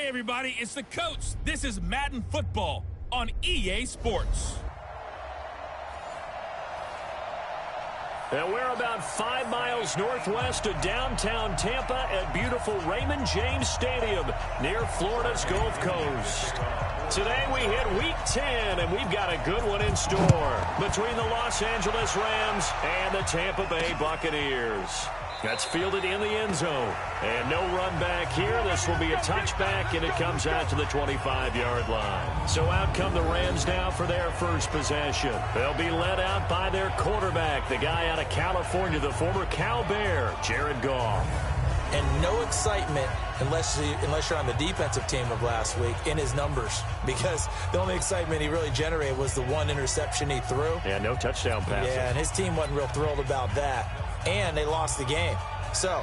Hey everybody, it's the coach. This is Madden Football on EA Sports. And we're about 5 miles northwest of downtown Tampa at beautiful Raymond James Stadium near Florida's Gulf Coast. Today we hit Week 10, and we've got a good one in store between the Los Angeles Rams and the Tampa Bay Buccaneers. That's fielded in the end zone. And no run back here. This will be a touchback, and it comes out to the 25-yard line. So out come the Rams now for their first possession. They'll be led out by their quarterback, the guy out of California, the former Cal Bear, Jared Goff. And no excitement unless you're on the defensive team of last week in his numbers, because the only excitement he really generated was the one interception he threw. Yeah, no touchdown passes. Yeah, and his team wasn't real thrilled about that. And they lost the game. So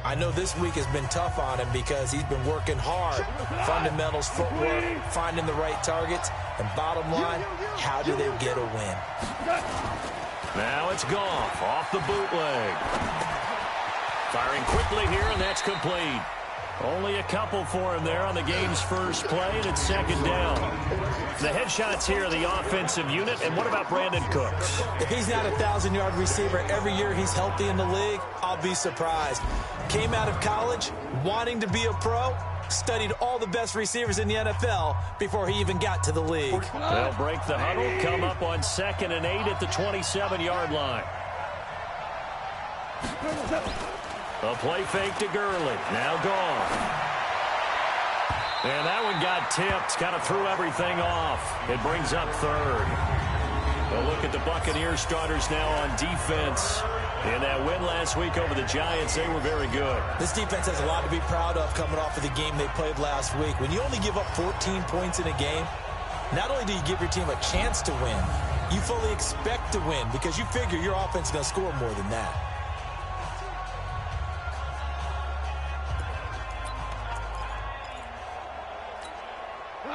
I know this week has been tough on him because he's been working hard. Fundamentals, footwork, finding the right targets. And bottom line, how do they get a win? Now it's Goff off the bootleg. Firing quickly here, and that's complete. Only a couple for him there on the game's first play, and it's second down. The headshots here, the offensive unit, and what about Brandon Cooks? If he's not a 1,000-yard receiver every year he's healthy in the league, I'll be surprised. Came out of college wanting to be a pro, studied all the best receivers in the NFL before he even got to the league. They'll break the huddle, come up on 2nd and 8 at the 27-yard line. A play fake to Gurley. Now Goff. And that one got tipped. Kind of threw everything off. It brings up third. A look at the Buccaneers starters now on defense. In that win last week over the Giants, they were very good. This defense has a lot to be proud of coming off of the game they played last week. When you only give up 14 points in a game, not only do you give your team a chance to win, you fully expect to win because you figure your offense is going to score more than that.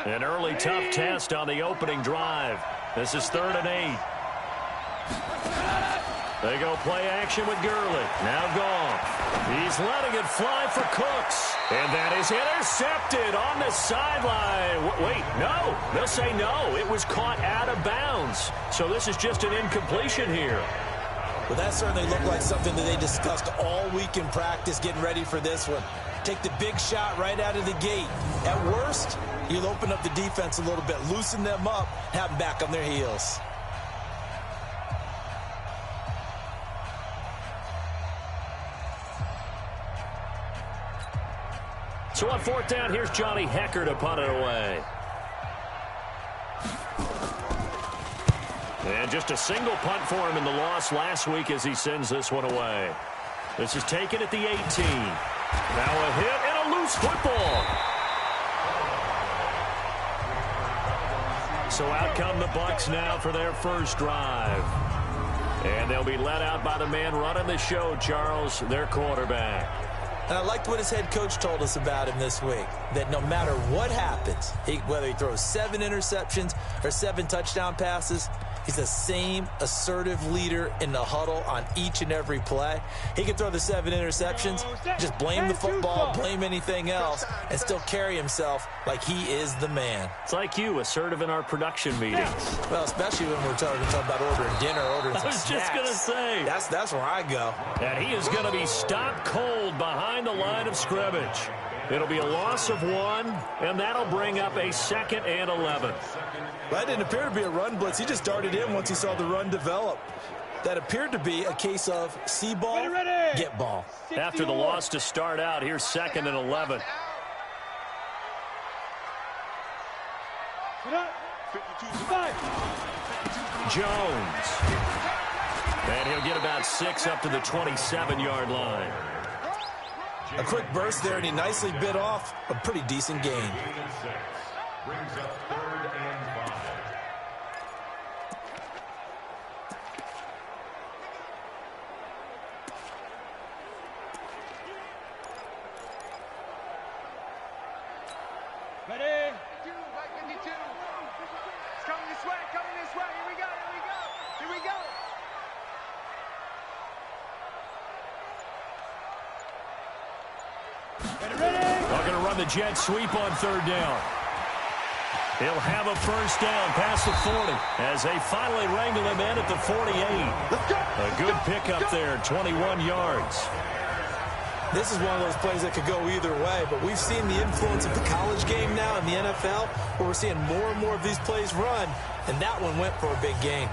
An early tough test on the opening drive. This is 3rd and 8. They go play action with Gurley. Now Goff. He's letting it fly for Cooks. And that is intercepted on the sideline. Wait, no. They'll say no. It was caught out of bounds. So this is just an incompletion here. Well, that certainly looked like something that they discussed all week in practice getting ready for this one. Take the big shot right out of the gate. At worst, you'll open up the defense a little bit, loosen them up, have them back on their heels. So on 4th down, here's Johnny Hecker to punt it away. And just a single punt for him in the loss last week as he sends this one away. This is taken at the 18. Now a hit and a loose football. So out come the Bucs now for their first drive. And they'll be let out by the man running the show, Charles, their quarterback. And I liked what his head coach told us about him this week, that no matter what happens, whether he throws 7 interceptions or 7 touchdown passes, he's the same assertive leader in the huddle on each and every play. He can throw the 7 interceptions, just blame the football, blame anything else, and still carry himself like he is the man. It's like you, assertive in our production meetings. Well, especially when we're talking about ordering dinner, ordering some snacks. I was just going to say. That's where I go. And he is going to be stopped cold behind the line of scrimmage. It'll be a loss of 1, and that'll bring up a 2nd and 11. That didn't appear to be a run blitz. He just darted in once he saw the run develop. That appeared to be a case of see ball, get ball. After the loss to start out, here's 2nd and 11. Jones. And he'll get about 6 up to the 27-yard line. A quick burst there, and he nicely bit off a pretty decent gain. Brings up 3rd and 5. Ready? 52. It's coming this way, Here we go, Here we go. They're going to run the jet sweep on third down. He'll have a first down past the 40 as they finally wrangle him in at the 48. A good pickup there, 21 yards. This is one of those plays that could go either way, but we've seen the influence of the college game now in the NFL, where we're seeing more and more of these plays run, and that one went for a big gain.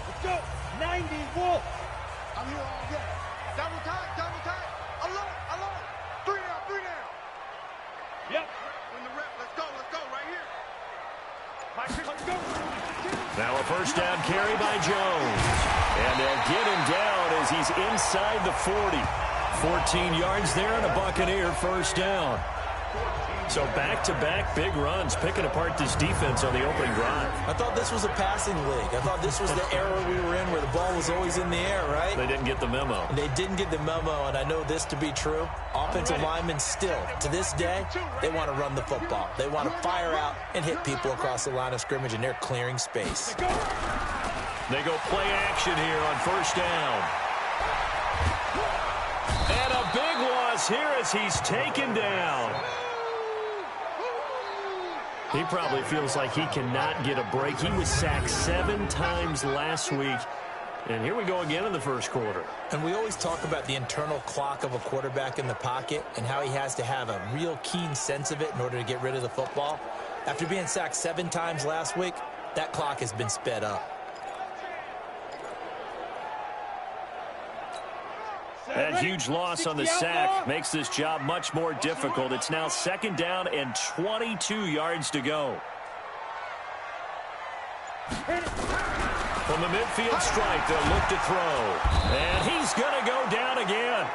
Let's go. 90 Wolf. I'm here all day. Double time, double time. Alone, alone. 3 down, 3 down. Yep. When the rep, let's go right here. Let's go. Now a first down carry by Jones. And they'll get him down as he's inside the 40. 14 yards there and a Buccaneer first down. So back-to-back big runs, picking apart this defense on the opening drive. I thought this was a passing league. I thought this was the era we were in where the ball was always in the air, right? They didn't get the memo. They didn't get the memo, and I know this to be true. Offensive linemen still, to this day, they want to run the football. They want to fire out and hit people across the line of scrimmage, and they're clearing space. They go play action here on first down. And a big loss here as he's taken down. He probably feels like he cannot get a break. He was sacked 7 times last week. And here we go again in the first quarter. And we always talk about the internal clock of a quarterback in the pocket and how he has to have a real keen sense of it in order to get rid of the football. After being sacked 7 times last week, that clock has been sped up. That huge loss on the sack makes this job much more difficult. It's now second down and 22 yards to go. From the midfield stripe, they'll look to throw. And he's going to go down again.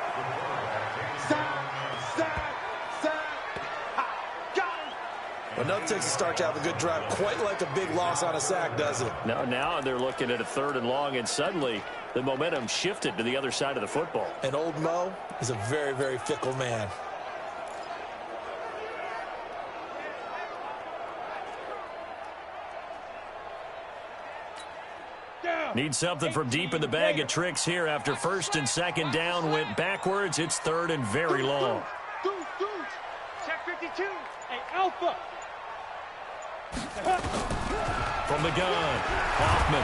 Well, nothing takes a start to have a good drive quite like a big loss on a sack, does it? No, now they're looking at a 3rd and long, and suddenly the momentum shifted to the other side of the football. And old Mo is a very, very fickle man. Need something from deep in the bag of tricks here after 1st and 2nd down went backwards. It's 3rd and very long. Check 52. Hey, Alpha. From the gun, Hoffman.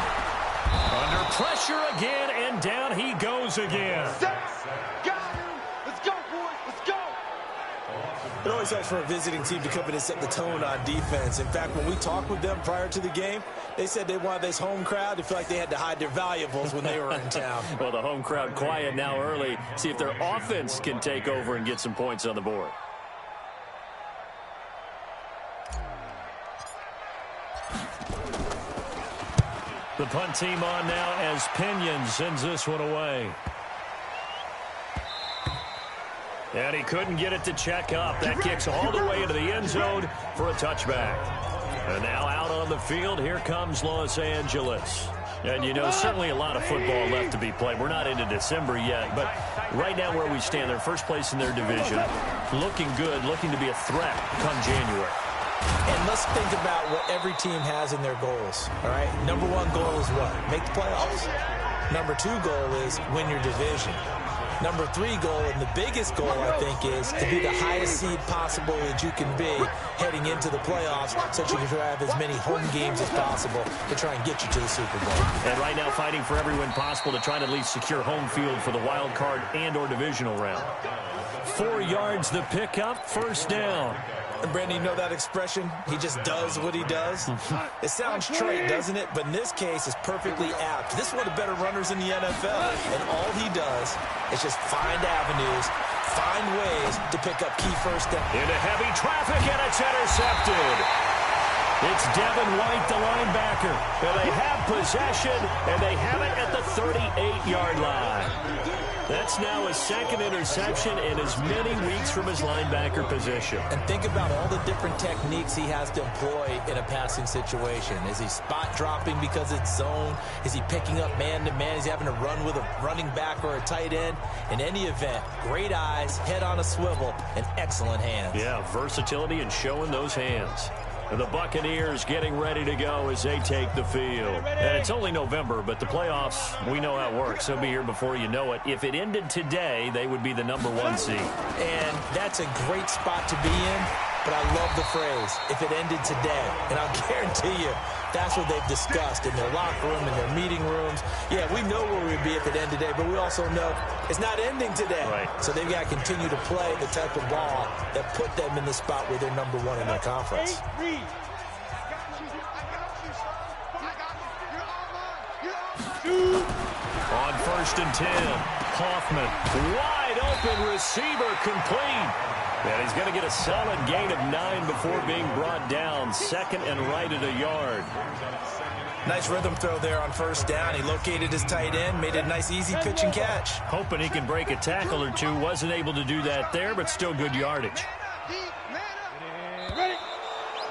Under pressure again, and down he goes again. Got him. Let's go, boys. Let's go. It always helps for a visiting team to come in and set the tone on defense. In fact, when we talked with them prior to the game, they said they wanted this home crowd to feel like they had to hide their valuables when they were in town. Well, the home crowd quiet now early. See if their offense can take over and get some points on the board. The punt team on now as Pinion sends this one away. And he couldn't get it to check up. That kicks all the way into the end zone for a touchback. And now out on the field, here comes Los Angeles. And, you know, certainly a lot of football left to be played. We're not into December yet, but right now where we stand, they're first place in their division. Looking good, looking to be a threat come January. And let's think about what every team has in their goals, all right? Number 1 goal is what? Make the playoffs. Number 2 goal is win your division. Number 3 goal, and the biggest goal, I think, is to be the highest seed possible that you can be heading into the playoffs so that you can have as many home games as possible to try and get you to the Super Bowl. And right now fighting for every win possible to try to at least secure home field for the wild card and or divisional round. 4 yards the pickup, first down. And Brandon, you know that expression? He just does what he does. It sounds trite, doesn't it? But in this case, it's perfectly apt. This is one of the better runners in the NFL. And all he does is just find avenues, find ways to pick up key first down. Into heavy traffic, and it's intercepted. It's Devin White, the linebacker. And they have possession, and they have it at the 38-yard line. That's now his second interception in as many weeks from his linebacker position. And think about all the different techniques he has to employ in a passing situation. Is he spot dropping because it's zone? Is he picking up man-to-man? Is he having to run with a running back or a tight end? In any event, great eyes, head on a swivel, and excellent hands. Yeah, versatility and showing those hands. And the Buccaneers getting ready to go as they take the field. And it's only November, but the playoffs, we know how it works. They'll be here before you know it. If it ended today, they would be the #1 seed. And that's a great spot to be in, but I love the phrase, if it ended today. And I'll guarantee you, that's what they've discussed in their locker room, in their meeting rooms. Yeah, we know where we'd be if it ended today, but we also know it's not ending today. Right. So they've got to continue to play the type of ball that put them in the spot where they're #1 in their conference. On 1st and 10, Hoffman, wide open receiver, complete. And he's going to get a solid gain of 9 before being brought down. Second and right at a yard. Nice rhythm throw there on 1st down. He located his tight end, made it a nice easy pitch and catch. Hoping he can break a tackle or two. Wasn't able to do that there, but still good yardage.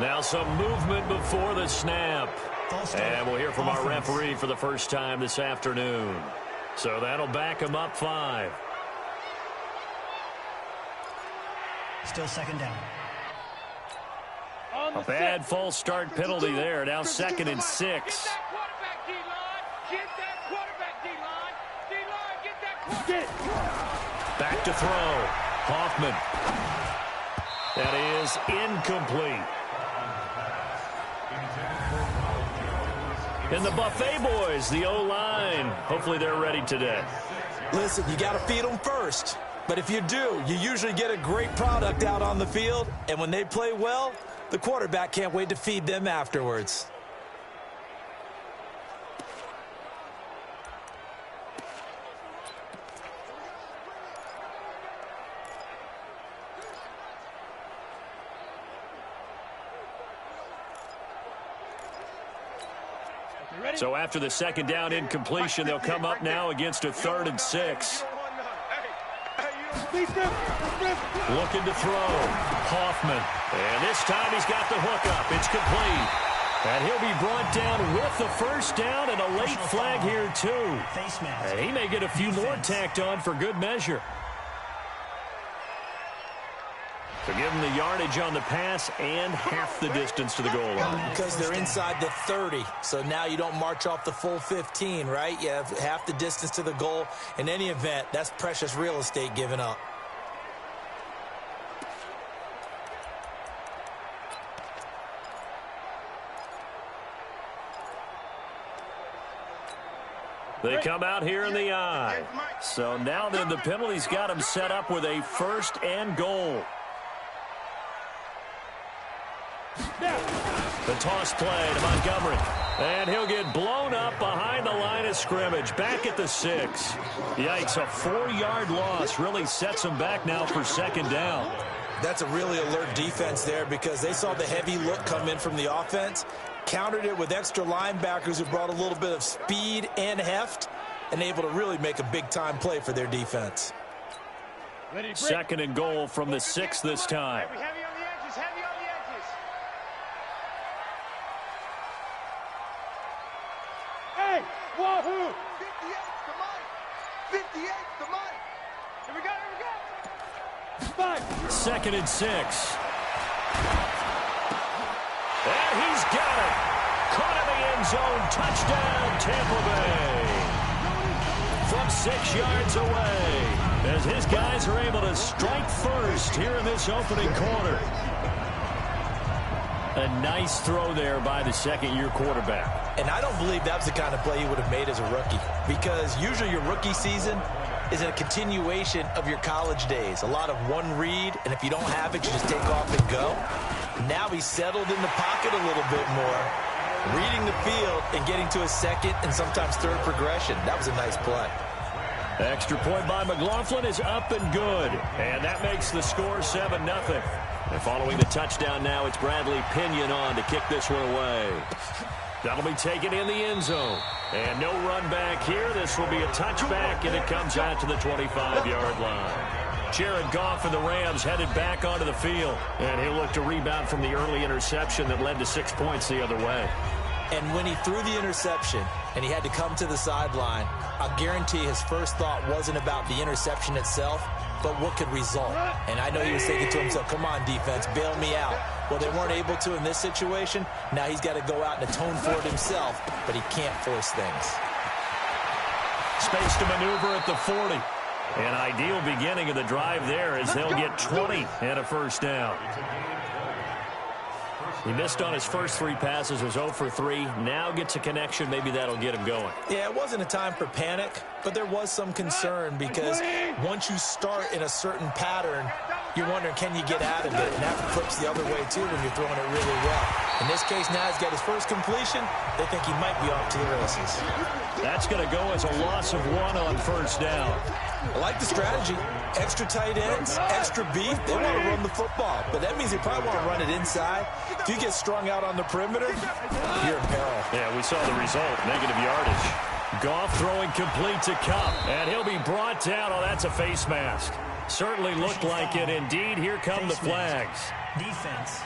Now some movement before the snap. And we'll hear from our referee for the first time this afternoon. So that'll back him up 5. Still 2nd down. A bad false start penalty there. Now 2nd and 6. Back to throw. Hoffman. That is incomplete. And the Buffet boys, the O-line, hopefully they're ready today. Listen, you got to feed them first. But if you do, you usually get a great product out on the field. And when they play well, the quarterback can't wait to feed them afterwards. So after the 2nd down incompletion, they'll come up now against a 3rd and 6. Looking to throw. Hoffman. And this time he's got the hook up. It's complete. And he'll be brought down with the 1st down and a late flag here too. And he may get a few more tacked on for good measure. So give them the yardage on the pass and half the distance to the goal line. Because they're inside the 30. So now you don't march off the full 15, right? You have half the distance to the goal. In any event, that's precious real estate given up. They come out here in the I. So now then the penalty's got them set up with a 1st and goal. The toss play to Montgomery. And he'll get blown up behind the line of scrimmage. Back at the 6. Yikes, a 4-yard loss really sets him back now for 2nd down. That's a really alert defense there because they saw the heavy look come in from the offense, countered it with extra linebackers who brought a little bit of speed and heft, and able to really make a big-time play for their defense. 2nd and goal from the 6 this time. Wahoo! 58 to Mike. 58 to Mike. Here we go, here we go. 5. 2nd and 6. And he's got it. Caught in the end zone. Touchdown, Tampa Bay. From 6 yards away. As his guys are able to strike first here in this opening quarter. A nice throw there by the 2nd-year quarterback. And I don't believe that was the kind of play he would have made as a rookie. Because usually your rookie season is a continuation of your college days. A lot of one read, and if you don't have it, you just take off and go. Now he's settled in the pocket a little bit more, reading the field and getting to a 2nd and sometimes 3rd progression. That was a nice play. Extra point by McLaughlin is up and good. And that makes the score 7-0. And following the touchdown now, it's Bradley Pinion on to kick this one away. That'll be taken in the end zone. And no run back here. This will be a touchback, and it comes out to the 25-yard line. Jared Goff and the Rams headed back onto the field. And he'll look to rebound from the early interception that led to 6 points the other way. And when he threw the interception and he had to come to the sideline, I guarantee his first thought wasn't about the interception itself, but what could result. And I know he was thinking to himself, come on, defense, bail me out. Well, they weren't able to in this situation. Now he's got to go out and atone for it himself, but he can't force things. Space to maneuver at the 40. An ideal beginning of the drive there as they'll get 20 and a first down. He missed on his first 3 passes, was 0 for 3. Now gets a connection. Maybe that'll get him going. Yeah, it wasn't a time for panic, but there was some concern because once you start in a certain pattern, you're wondering, can you get out of it? And that flips the other way, too, when you're throwing it really well. In this case, now he's got his first completion. They think he might be off to the races. That's going to go as a loss of 1 on first down. I like the strategy. Extra tight ends, extra beef. They want to run the football, but that means they probably want to run it inside. If you get strung out on the perimeter, you're in peril. Yeah, we saw the result, negative yardage. Goff throwing complete to Kupp, and he'll be brought down. Oh, that's a face mask. Certainly looked like it. Indeed, here come the flags. Defense.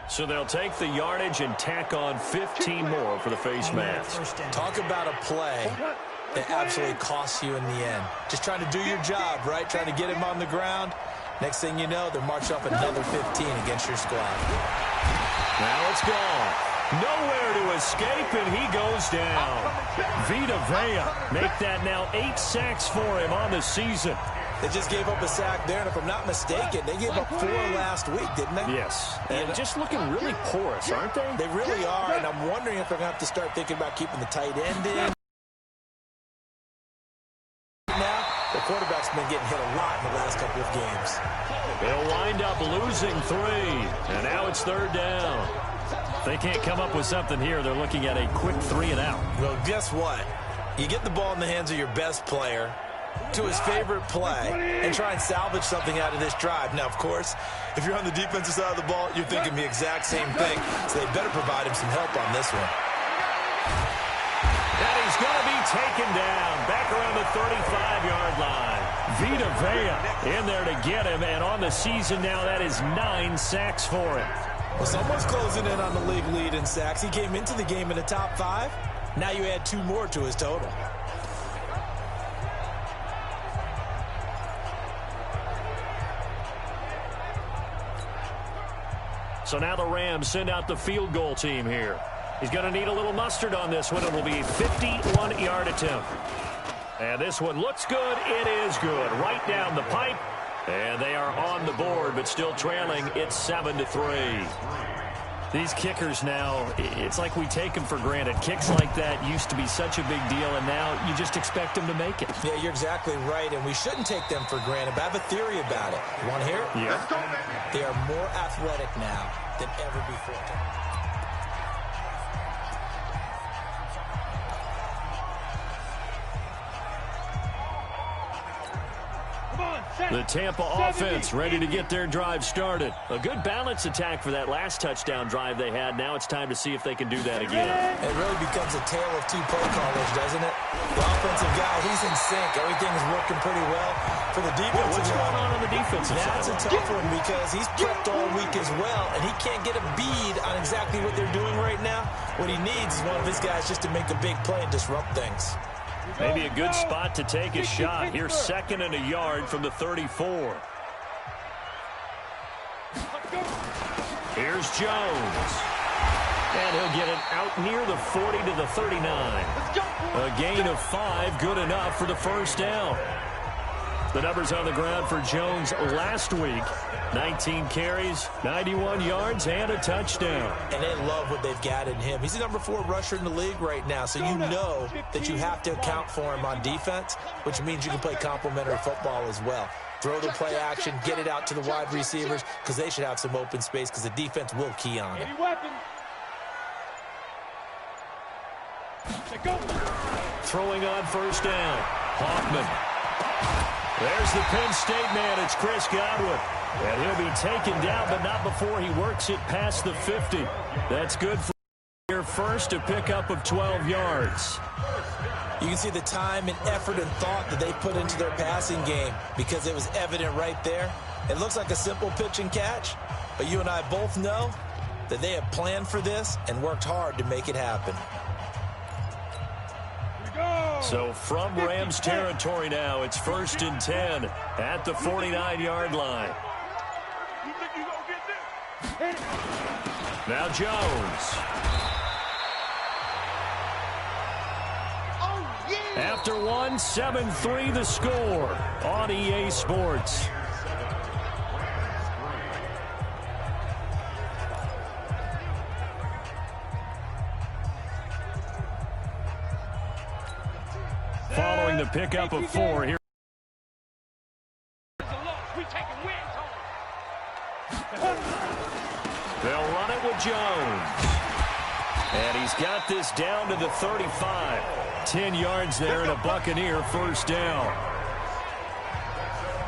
So they'll take the yardage and tack on 15 more for the face mask. Talk about a play that absolutely costs you in the end. Just trying to do your job, right? Trying to get him on the ground. Next thing you know, they're marching up another 15 against your squad. Now it's gone. Nowhere to escape, and he goes down. Vita Vea make that now 8 sacks for him on the season. They just gave up a sack there, and if I'm not mistaken, they gave up 4 last week, didn't they? Yes. And just looking really porous, aren't they? They really are, and I'm wondering if they're going to have to start thinking about keeping the tight end in. Now, the quarterback's been getting hit a lot in the last couple of games. They'll wind up losing 3, and now it's 3rd down. If they can't come up with something here, they're looking at a quick 3 and out. Well, guess what? You get the ball in the hands of your best player to his favorite play and try and salvage something out of this drive. Now, of course, if you're on the defensive side of the ball, you're thinking the exact same thing, so they better provide him some help on this one. And he's going to be taken down back around the 35-yard line. Vita Vea in there to get him, and on the season now, that is 9 sacks for him. Well, someone's closing in on the league lead in sacks. He came into the game in the top 5. Now you add 2 more to his total. So now the Rams send out the field goal team here. He's going to need a little mustard on this one. It will be a 51-yard attempt. And this one looks good. It is good. Right down the pipe. And they are on the board, but still trailing. It's 7-3. These kickers now, it's like we take them for granted. Kicks like that used to be such a big deal, and now you just expect them to make it. Yeah, you're exactly right, and we shouldn't take them for granted. But I have a theory about it. You want to hear it? Yeah. They are more athletic now than ever before. The Tampa offense ready to get their drive started. A good balance attack for that last touchdown drive they had. Now it's time to see if they can do that again. It really becomes a tale of 2 play callers, doesn't it? The offensive guy, he's in sync. Everything is working pretty well. For the defensive What's going on the defensive side? That's a tough one because he's prepped all week as well, and he can't get a bead on exactly what they're doing right now. What he needs is one of his guys just to make a big play and disrupt things. Maybe a good spot to take a shot. Here's 2nd and a yard from the 34. Here's Jones. And he'll get it out near the 40 to the 39. A gain of 5, good enough for the first down. The numbers on the ground for Jones last week. 19 carries, 91 yards, and a touchdown. And they love what they've got in him. He's the number 4 rusher in the league right now, so you know that you have to account for him on defense, which means you can play complementary football as well. Throw the play action, get it out to the wide receivers, because they should have some open space, because the defense will key on it. Throwing on first down. Hoffman. There's the Penn State man. It's Chris Godwin. And he'll be taken down, but not before he works it past the 50. That's good for here first, a pickup of 12 yards. You can see the time and effort and thought that they put into their passing game because it was evident right there. It looks like a simple pitch and catch, but you and I both know that they have planned for this and worked hard to make it happen. So from Rams territory now, it's 1st and 10 at the 49-yard line. Now Jones. After one, 7-3 the score on EA Sports. Following the pickup of 4 here. They'll run it with Jones. And he's got this down to the 35. 10 yards there and a Buccaneer first down.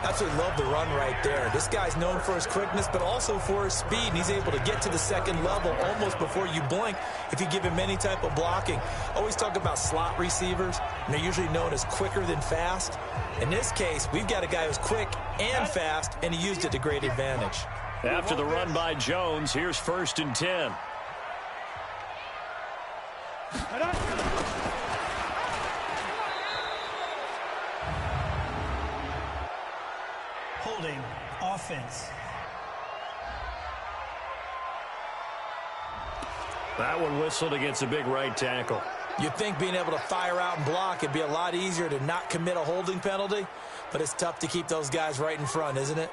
Absolutely love the run right there. This guy's known for his quickness, but also for his speed. And he's able to get to the second level almost before you blink if you give him any type of blocking. Always talk about slot receivers, and they're usually known as quicker than fast. In this case, we've got a guy who's quick and fast, and he used it to great advantage. After the run by Jones, here's 1st and 10. Holding offense. That one whistled against a big right tackle. You'd think being able to fire out and block it'd be a lot easier to not commit a holding penalty, but it's tough to keep those guys right in front, isn't it?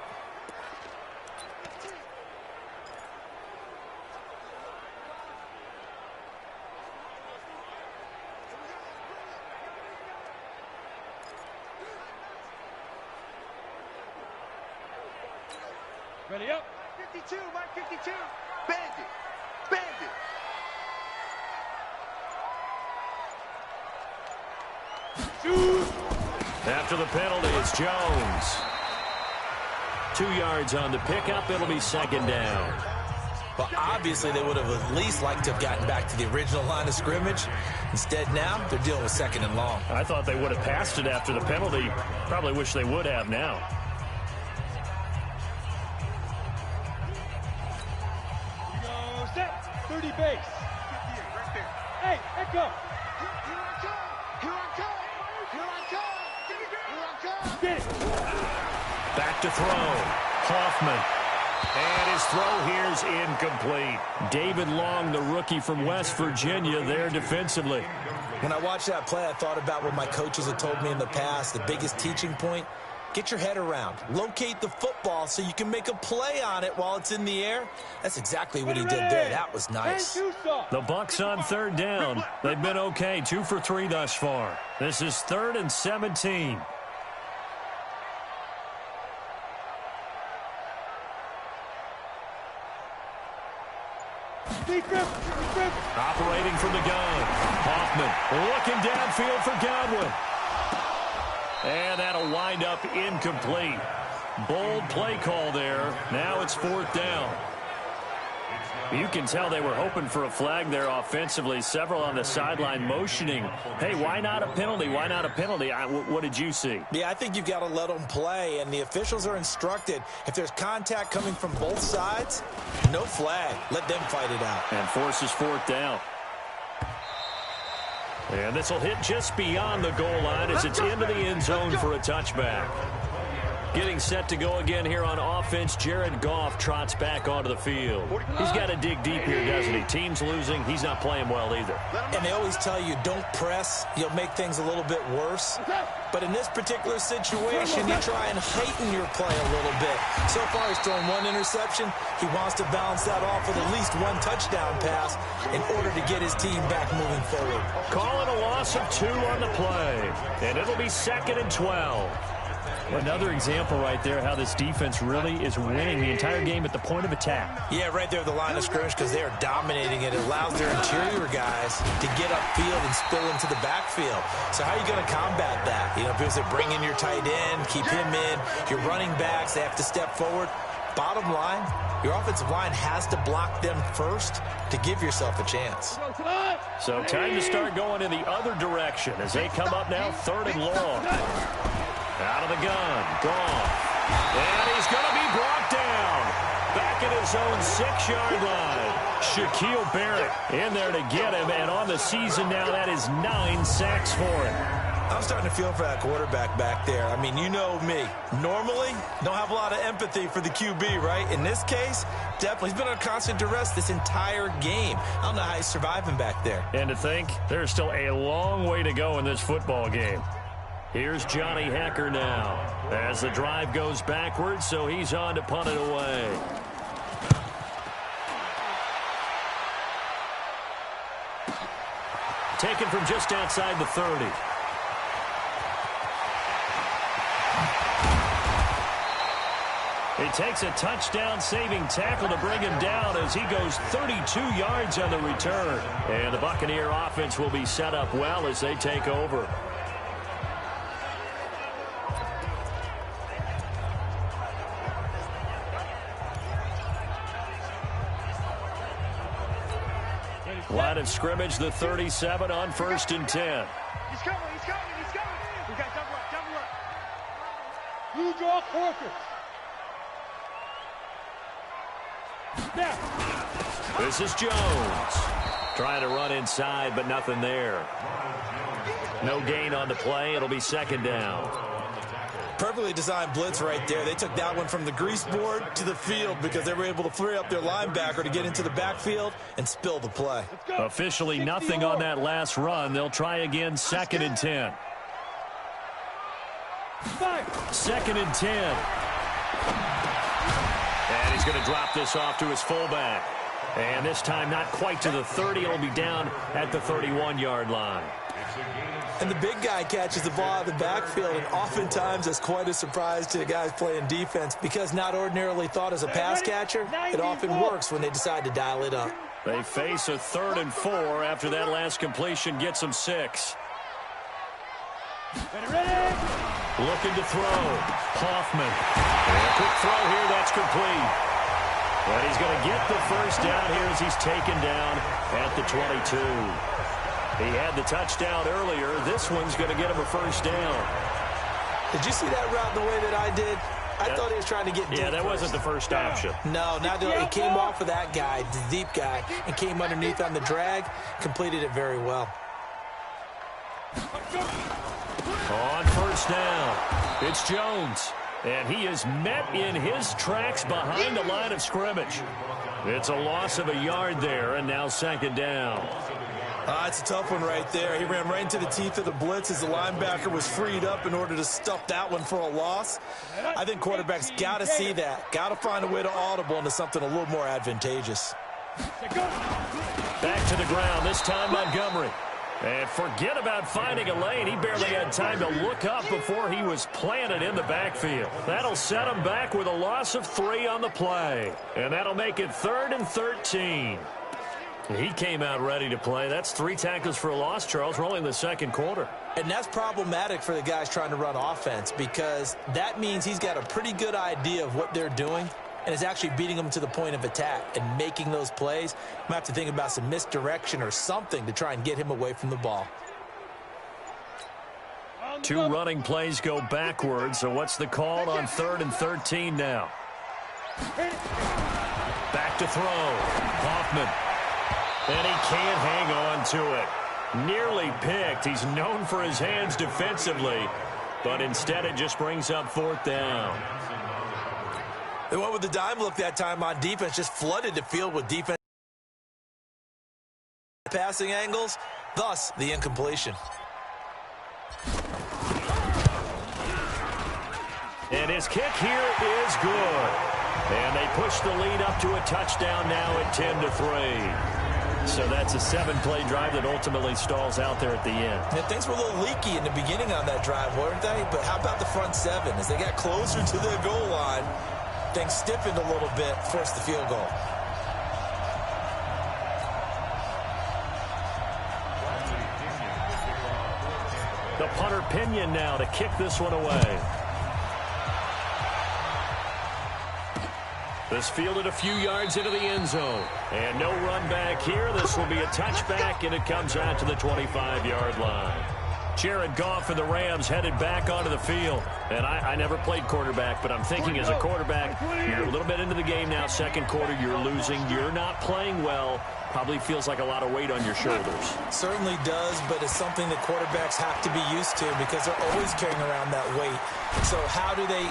Ready up. 52, Mike 52. Bandit. Bandit. Shoot. After the penalty, it's Jones. 2 yards on the pickup. It'll be 2nd down. Well, obviously, they would have at least liked to have gotten back to the original line of scrimmage. Instead, now, they're dealing with 2nd and long. I thought they would have passed it after the penalty. Probably wish they would have now. Set. 30 base. Right there. Hey, echo. Here I come. Here I come. Here I come. Here I come. Get it. Back to throw. Hoffman. And his throw here's incomplete. David Long, the rookie from West Virginia, there defensively. When I watched that play, I thought about what my coaches had told me in the past. The biggest teaching point, get your head around. Locate the football so you can make a play on it while it's in the air. That's exactly what he did there. That was nice. The Bucs on 3rd down. They've been okay, 2 for 3 thus far. This is 3rd and 17. Operating from the gun. Hoffman looking downfield for Godwin. And that'll wind up incomplete. Bold play call there. Now it's 4th down. You can tell they were hoping for a flag there offensively. Several on the sideline motioning. Hey, why not a penalty? Why not a penalty? What did you see? Yeah, I think you've got to let them play, and the officials are instructed. If there's contact coming from both sides, no flag. Let them fight it out. And forces 4th down. And this will hit just beyond the goal line as it's into the end zone for a touchback. Getting set to go again here on offense, Jared Goff trots back onto the field. He's got to dig deep here, doesn't he? Team's losing. He's not playing well either. And they always tell you, don't press. You'll make things a little bit worse. But in this particular situation, you try and heighten your play a little bit. So far, he's thrown 1 interception. He wants to balance that off with at least 1 touchdown pass in order to get his team back moving forward. Calling a loss of 2 on the play. And it'll be 2nd and 12. Another example right there how this defense really is winning the entire game at the point of attack. Yeah, right there at the line of scrimmage because they are dominating it. It allows their interior guys to get upfield and spill into the backfield. So how are you going to combat that? You know, because they bring in your tight end, keep him in. Your running backs, they have to step forward. bottom line, your offensive line has to block them first to give yourself a chance. So time to start going in the other direction as they come up now 3rd and long. Out of the gun, Goff. And he's going to be brought down. Back at his own 6-yard line. Shaquille Barrett in there to get him. And on the season now, that is 9 sacks for him. I'm starting to feel for that quarterback back there. I mean, you know me. Normally, don't have a lot of empathy for the QB, right? In this case, definitely. He's been on constant duress this entire game. I don't know how he's surviving back there. And to think, there's still a long way to go in this football game. Here's Johnny Hecker now as the drive goes backwards, so he's on to punt it away. Taken from just outside the 30. It takes a touchdown-saving tackle to bring him down as he goes 32 yards on the return. And the Buccaneer offense will be set up well as they take over. Line of scrimmage, the 37 on 1st and 10. He's coming. We got double up. You draw quarters. Now. This is Jones. Trying to run inside, but nothing there. No gain on the play. It'll be 2nd down. Perfectly designed blitz right there. They took that one from the grease board to the field because they were able to free up their linebacker to get into the backfield and spill the play. Officially nothing on that last run. They'll try again 2nd and 10. 2nd and 10. And he's going to drop this off to his fullback. And this time not quite to the 30. It'll be down at the 31-yard line. And the big guy catches the ball out of the backfield, and oftentimes it's quite a surprise to the guys playing defense because not ordinarily thought as a pass catcher, it often works when they decide to dial it up. They face a 3rd and 4 after that last completion gets them 6. Looking to throw. Hoffman. And a quick throw here, that's complete. And he's going to get the 1st down here as he's taken down at the 22. He had the touchdown earlier. This one's going to get him a 1st down. Did you see that route the way that I did? I thought he was trying to get deep. Yeah, that wasn't the first option. No, not doing it. He came off of that guy, the deep guy, and came underneath on the drag. Completed it very well. On 1st down, it's Jones. And he is met in his tracks behind the line of scrimmage. It's a loss of a yard there, and now 2nd down. It's a tough one right there. He ran right into the teeth of the blitz as the linebacker was freed up in order to stuff that one for a loss. I think quarterbacks got to see that. Got to find a way to audible into something a little more advantageous. Back to the ground, this time Montgomery. And forget about finding a lane. He barely had time to look up before he was planted in the backfield. That'll set him back with a loss of 3 on the play. And that'll make it 3rd and 13. He came out ready to play. That's 3 tackles for a loss, Charles. We're only in the 2nd quarter. And that's problematic for the guys trying to run offense because that means he's got a pretty good idea of what they're doing and is actually beating them to the point of attack and making those plays. Might have to think about some misdirection or something to try and get him away from the ball. 2 running plays go backwards, so what's the call on 3rd and 13 now? Back to throw. Hoffman. And he can't hang on to it. Nearly picked. He's known for his hands defensively, but instead it just brings up 4th down. They went with the dime look that time on defense, just flooded the field with defense passing angles, thus the incompletion. And his kick here is good. And they push the lead up to a touchdown now at 10-3. So that's a 7-play drive that ultimately stalls out there at the end. Yeah, things were a little leaky in the beginning on that drive, weren't they? But how about the front 7? As they got closer to their goal line, things stiffened a little bit, forced the field goal. The punter Pinion now to kick this one away. This fielded a few yards into the end zone. And no run back here. This will be a touchback, and it comes out to the 25-yard line. Jared Goff and the Rams headed back onto the field. And I never played quarterback, but I'm thinking as a quarterback, you're a little bit into the game now. Second quarter, you're losing. You're not playing well. Probably feels like a lot of weight on your shoulders. Certainly does, but it's something that quarterbacks have to be used to because they're always carrying around that weight. So how do they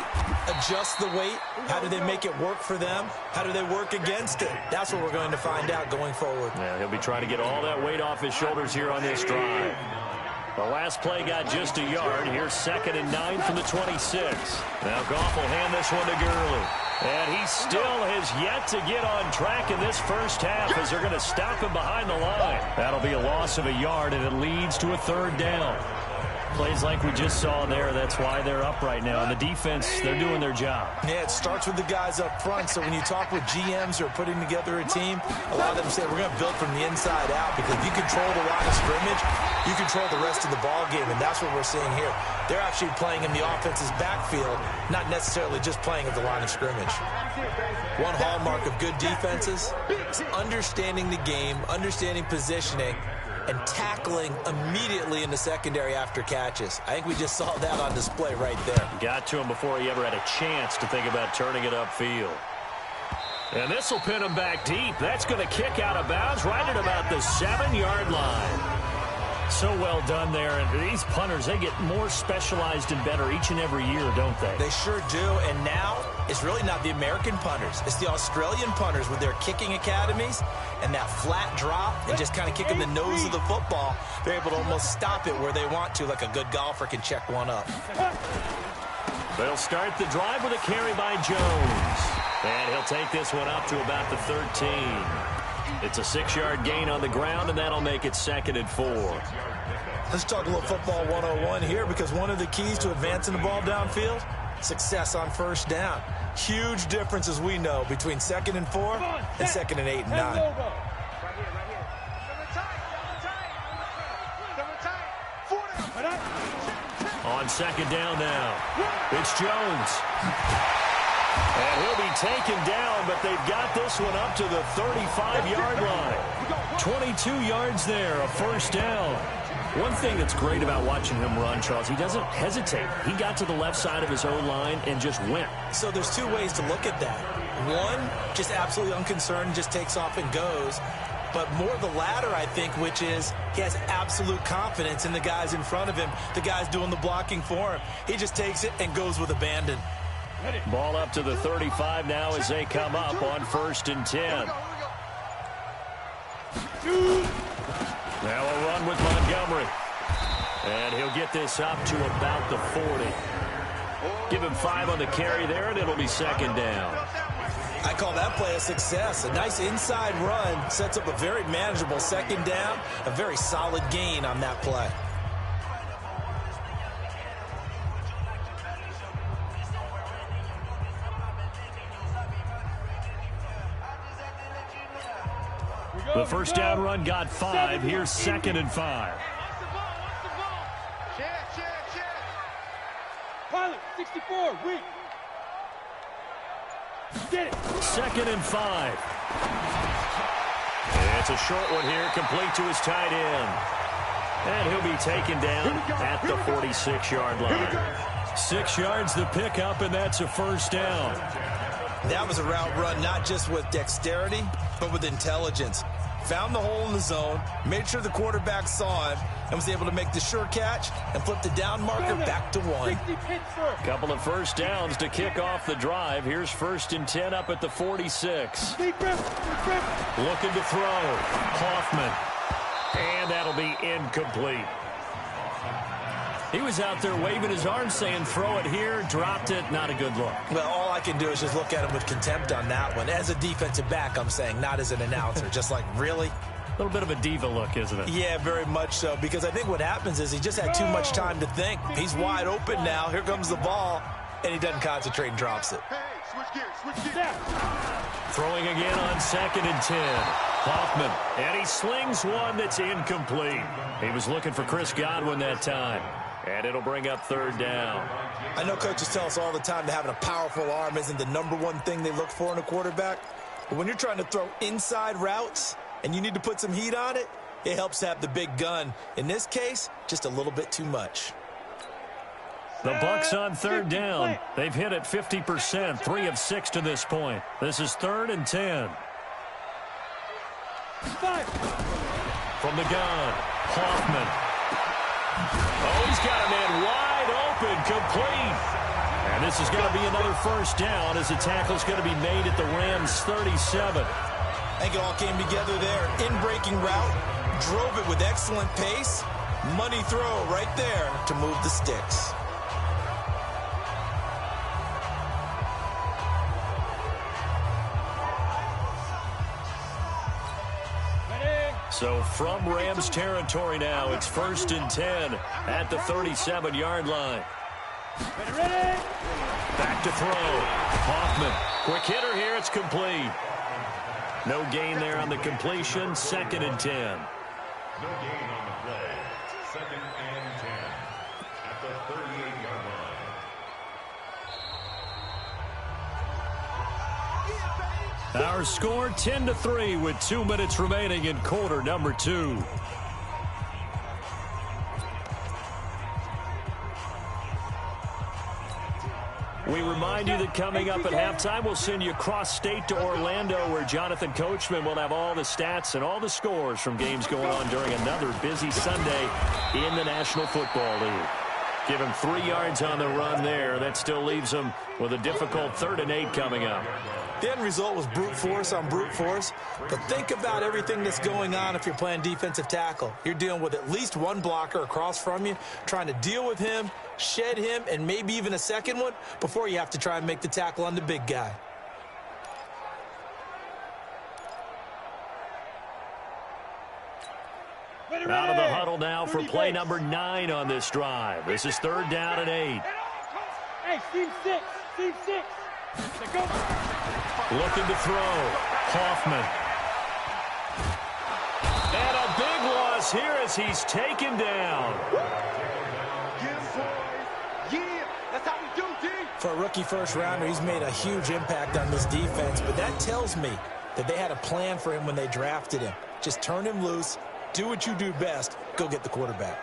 adjust the weight? How do they make it work for them? How do they work against it? That's what we're going to find out going forward. Yeah, he'll be trying to get all that weight off his shoulders here on this drive. The last play got just a yard. Here's 2nd and 9 from the 26. Now Goff will hand this one to Gurley. And he still has yet to get on track in this first half as they're going to stop him behind the line. That'll be a loss of a yard, and it leads to a 3rd down. Plays like we just saw there. That's why they're up right now. And the defense, they're doing their job. Yeah, it starts with the guys up front. So when you talk with GMs who are putting together a team, a lot of them say we're going to build from the inside out because if you control the line of scrimmage, you control the rest of the ball game, and that's what we're seeing here. They're actually playing in the offense's backfield, not necessarily just playing at the line of scrimmage. One hallmark of good defenses is understanding the game, understanding positioning, and tackling immediately in the secondary after catches. I think we just saw that on display right there. Got to him before he ever had a chance to think about turning it upfield. And this will pin him back deep. That's going to kick out of bounds right at about the 7-yard line. So well done there. And these punters, they get more specialized and better each and every year, don't they? They sure do. And now it's really not the American punters. It's the Australian punters with their kicking academies and that flat drop and just kind of kicking the nose of the football. They're able to almost stop it where they want to, like a good golfer can check one up. They'll start the drive with a carry by Jones. And he'll take this one up to about the 13. It's a 6-yard gain on the ground, and that'll make it 2nd and 4. Let's talk a little football 101 here because one of the keys to advancing the ball downfield, success on first down. Huge difference, as we know, between 2nd and 4 and 2nd and 8 and 9. On 2nd down now, it's Jones. And he'll be taken down, but they've got this one up to the 35-yard line. 22 yards there, a first down. One thing that's great about watching him run, Charles, he doesn't hesitate. He got to the left side of his own line and just went. So there's two ways to look at that. One, just absolutely unconcerned, just takes off and goes. But more the latter, I think, which is he has absolute confidence in the guys in front of him, the guys doing the blocking for him. He just takes it and goes with abandon. Ball up to the 35 now as they come up on 1st and 10. Now a run with Montgomery. And he'll get this up to about the 40. Give him 5 on the carry there, and it'll be 2nd down. I call that play a success. A nice inside run sets up a very manageable 2nd down, a very solid gain on that play. The first down run got 5. Here's 2nd and 5. Pilot, 64, weak. Get it. 2nd and 5. It's a short one here, complete to his tight end. And he'll be taken down at the 46-yard line. 6 yards the pickup, and that's a first down. That was a route run not just with dexterity, but with intelligence. Found the hole in the zone, made sure the quarterback saw him, and was able to make the sure catch and flip the down marker back to 1. Couple of first downs to kick off the drive. Here's 1st and 10 up at the 46. Looking to throw. Hoffman. And that'll be incomplete. He was out there waving his arms saying, throw it here, dropped it, not a good look. Well, all I can do is just look at him with contempt on that one. As a defensive back, I'm saying, not as an announcer. Just like, really? A little bit of a diva look, isn't it? Yeah, very much so, because I think what happens is he just had too much time to think. He's wide open now. Here comes the ball, and he doesn't concentrate and drops it. Hey, switch gears. Throwing again on 2nd and 10. Hoffman, and he slings one that's incomplete. He was looking for Chris Godwin that time. And it'll bring up third down. I know coaches tell us all the time that having a powerful arm isn't the #1 thing they look for in a quarterback. But when you're trying to throw inside routes and you need to put some heat on it, it helps to have the big gun. In this case, just a little bit too much. The Bucs on third down. They've hit it 50%, 3 of 6 to this point. This is 3rd and 10. From the gun, Hoffman. Oh, he's got a man wide open, complete. And this is going to be another first down as the tackle's going to be made at the Rams' 37. I think it all came together there. In-breaking route, drove it with excellent pace. Money throw right there to move the sticks. So from Rams territory now, it's 1st and 10 at the 37-yard line. Back to throw. Hoffman. Quick hitter here. It's complete. No gain there on the completion. 2nd and 10. No gain on the play. 2nd and 10 at the 38-yard line. Our score 10-3 with 2 minutes remaining in quarter number 2. We remind you that coming up at halftime, we'll send you across state to Orlando, where Jonathan Coachman will have all the stats and all the scores from games going on during another busy Sunday in the National Football League. Give him 3 yards on the run there. That still leaves him with a difficult 3rd and 8 coming up. The end result was brute force on brute force. But think about everything that's going on if you're playing defensive tackle. You're dealing with at least one blocker across from you, trying to deal with him, shed him, and maybe even a second one before you have to try and make the tackle on the big guy. Out of the huddle now for play number 9 on this drive. This is 3rd down and 8. Hey, Steve 6. Steve 6. Looking to throw. Hoffman. And a big loss here as he's taken down. Yeah, that's how we do, D. For a rookie first-rounder, he's made a huge impact on this defense, but that tells me that they had a plan for him when they drafted him. Just turn him loose, do what you do best, go get the quarterback.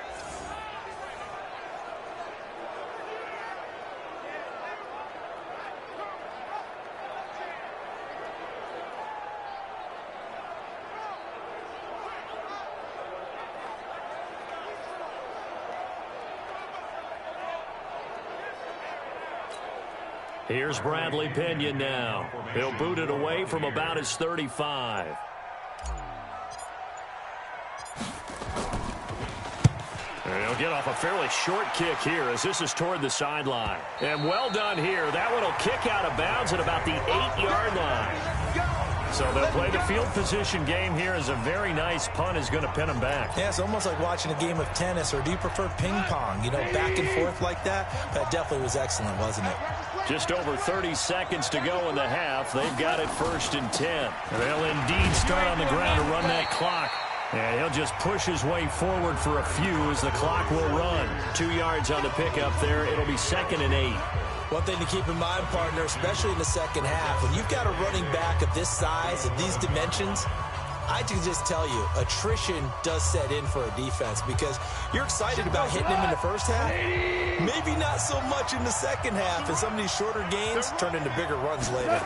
Here's Bradley Pinion now. He'll boot it away from about his 35. And he'll get off a fairly short kick here as this is toward the sideline. And well done here. That one will kick out of bounds at about the 8-yard line. So they'll play the field position game here as a very nice punt is going to pin them back. Yeah, it's almost like watching a game of tennis, or do you prefer ping pong? You know, back and forth like that? That definitely was excellent, wasn't it? Just over 30 seconds to go in the half. They've got it 1st and 10. They'll indeed start on the ground to run that clock. And he'll just push his way forward for a few as the clock will run. 2 yards on the pickup there. It'll be 2nd and 8. One thing to keep in mind, partner, especially in the second half, when you've got a running back of this size, of these dimensions, I can just tell you, attrition does set in for a defense because you're excited about hitting him in the first half. Maybe not so much in the second half, and some of these shorter gains turn into bigger runs later.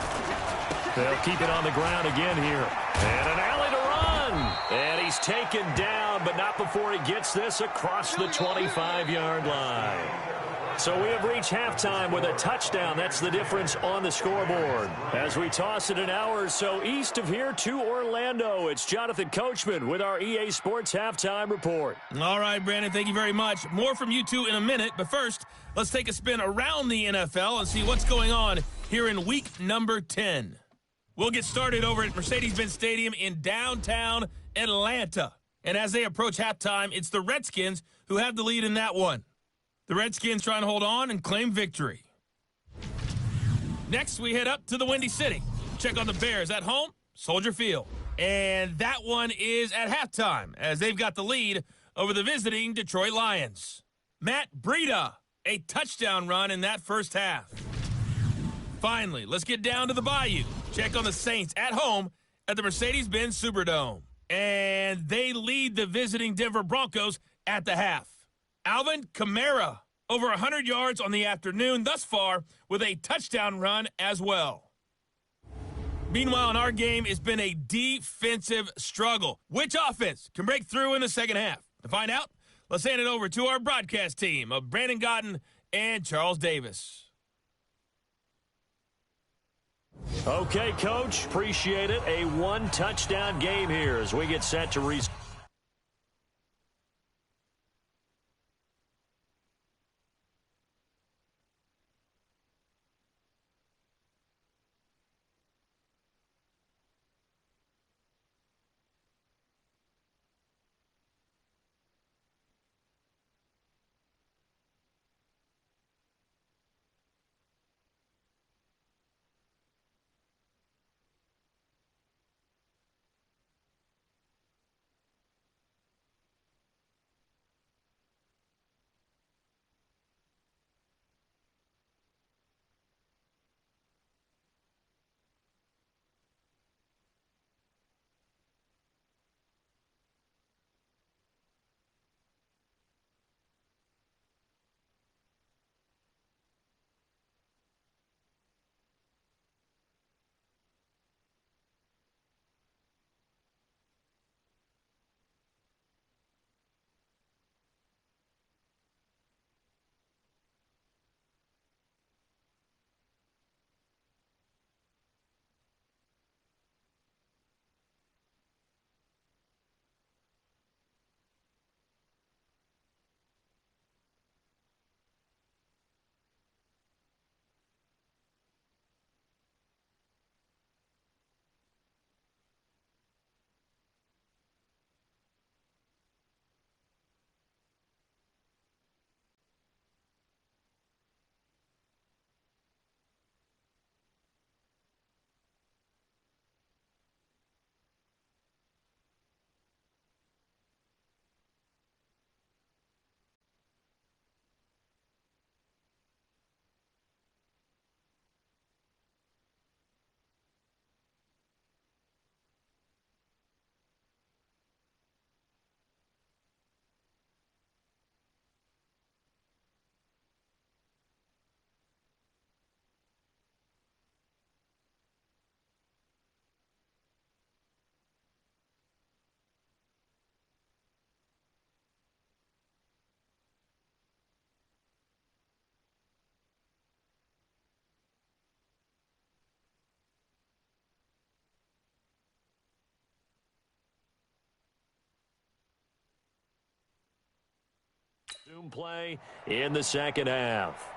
They'll keep it on the ground again here. And an alley to run. And he's taken down, but not before he gets this across the 25-yard line. So we have reached halftime with a touchdown. That's the difference on the scoreboard. As we toss it an hour or so east of here to Orlando, it's Jonathan Coachman with our EA Sports Halftime Report. All right, Brandon, thank you very much. More from you two in a minute, but first, let's take a spin around the NFL and see what's going on here in week number 10. We'll get started over at Mercedes-Benz Stadium in downtown Atlanta. And as they approach halftime, it's the Redskins who have the lead in that one. The Redskins trying to hold on and claim victory. Next, we head up to the Windy City. Check on the Bears at home, Soldier Field. And that one is at halftime, as they've got the lead over the visiting Detroit Lions. Matt Breida, a touchdown run in that first half. Finally, let's get down to the Bayou. Check on the Saints at home at the Mercedes-Benz Superdome. And they lead the visiting Denver Broncos at the half. Alvin Kamara, over 100 yards on the afternoon thus far with a touchdown run as well. Meanwhile, in our game, it's been a defensive struggle. Which offense can break through in the second half? To find out, let's hand it over to our broadcast team of Brandon Gotten and Charles Davis. Okay, Coach, appreciate it. A one-touchdown game here as we get set to restart. Zoom play in the second half.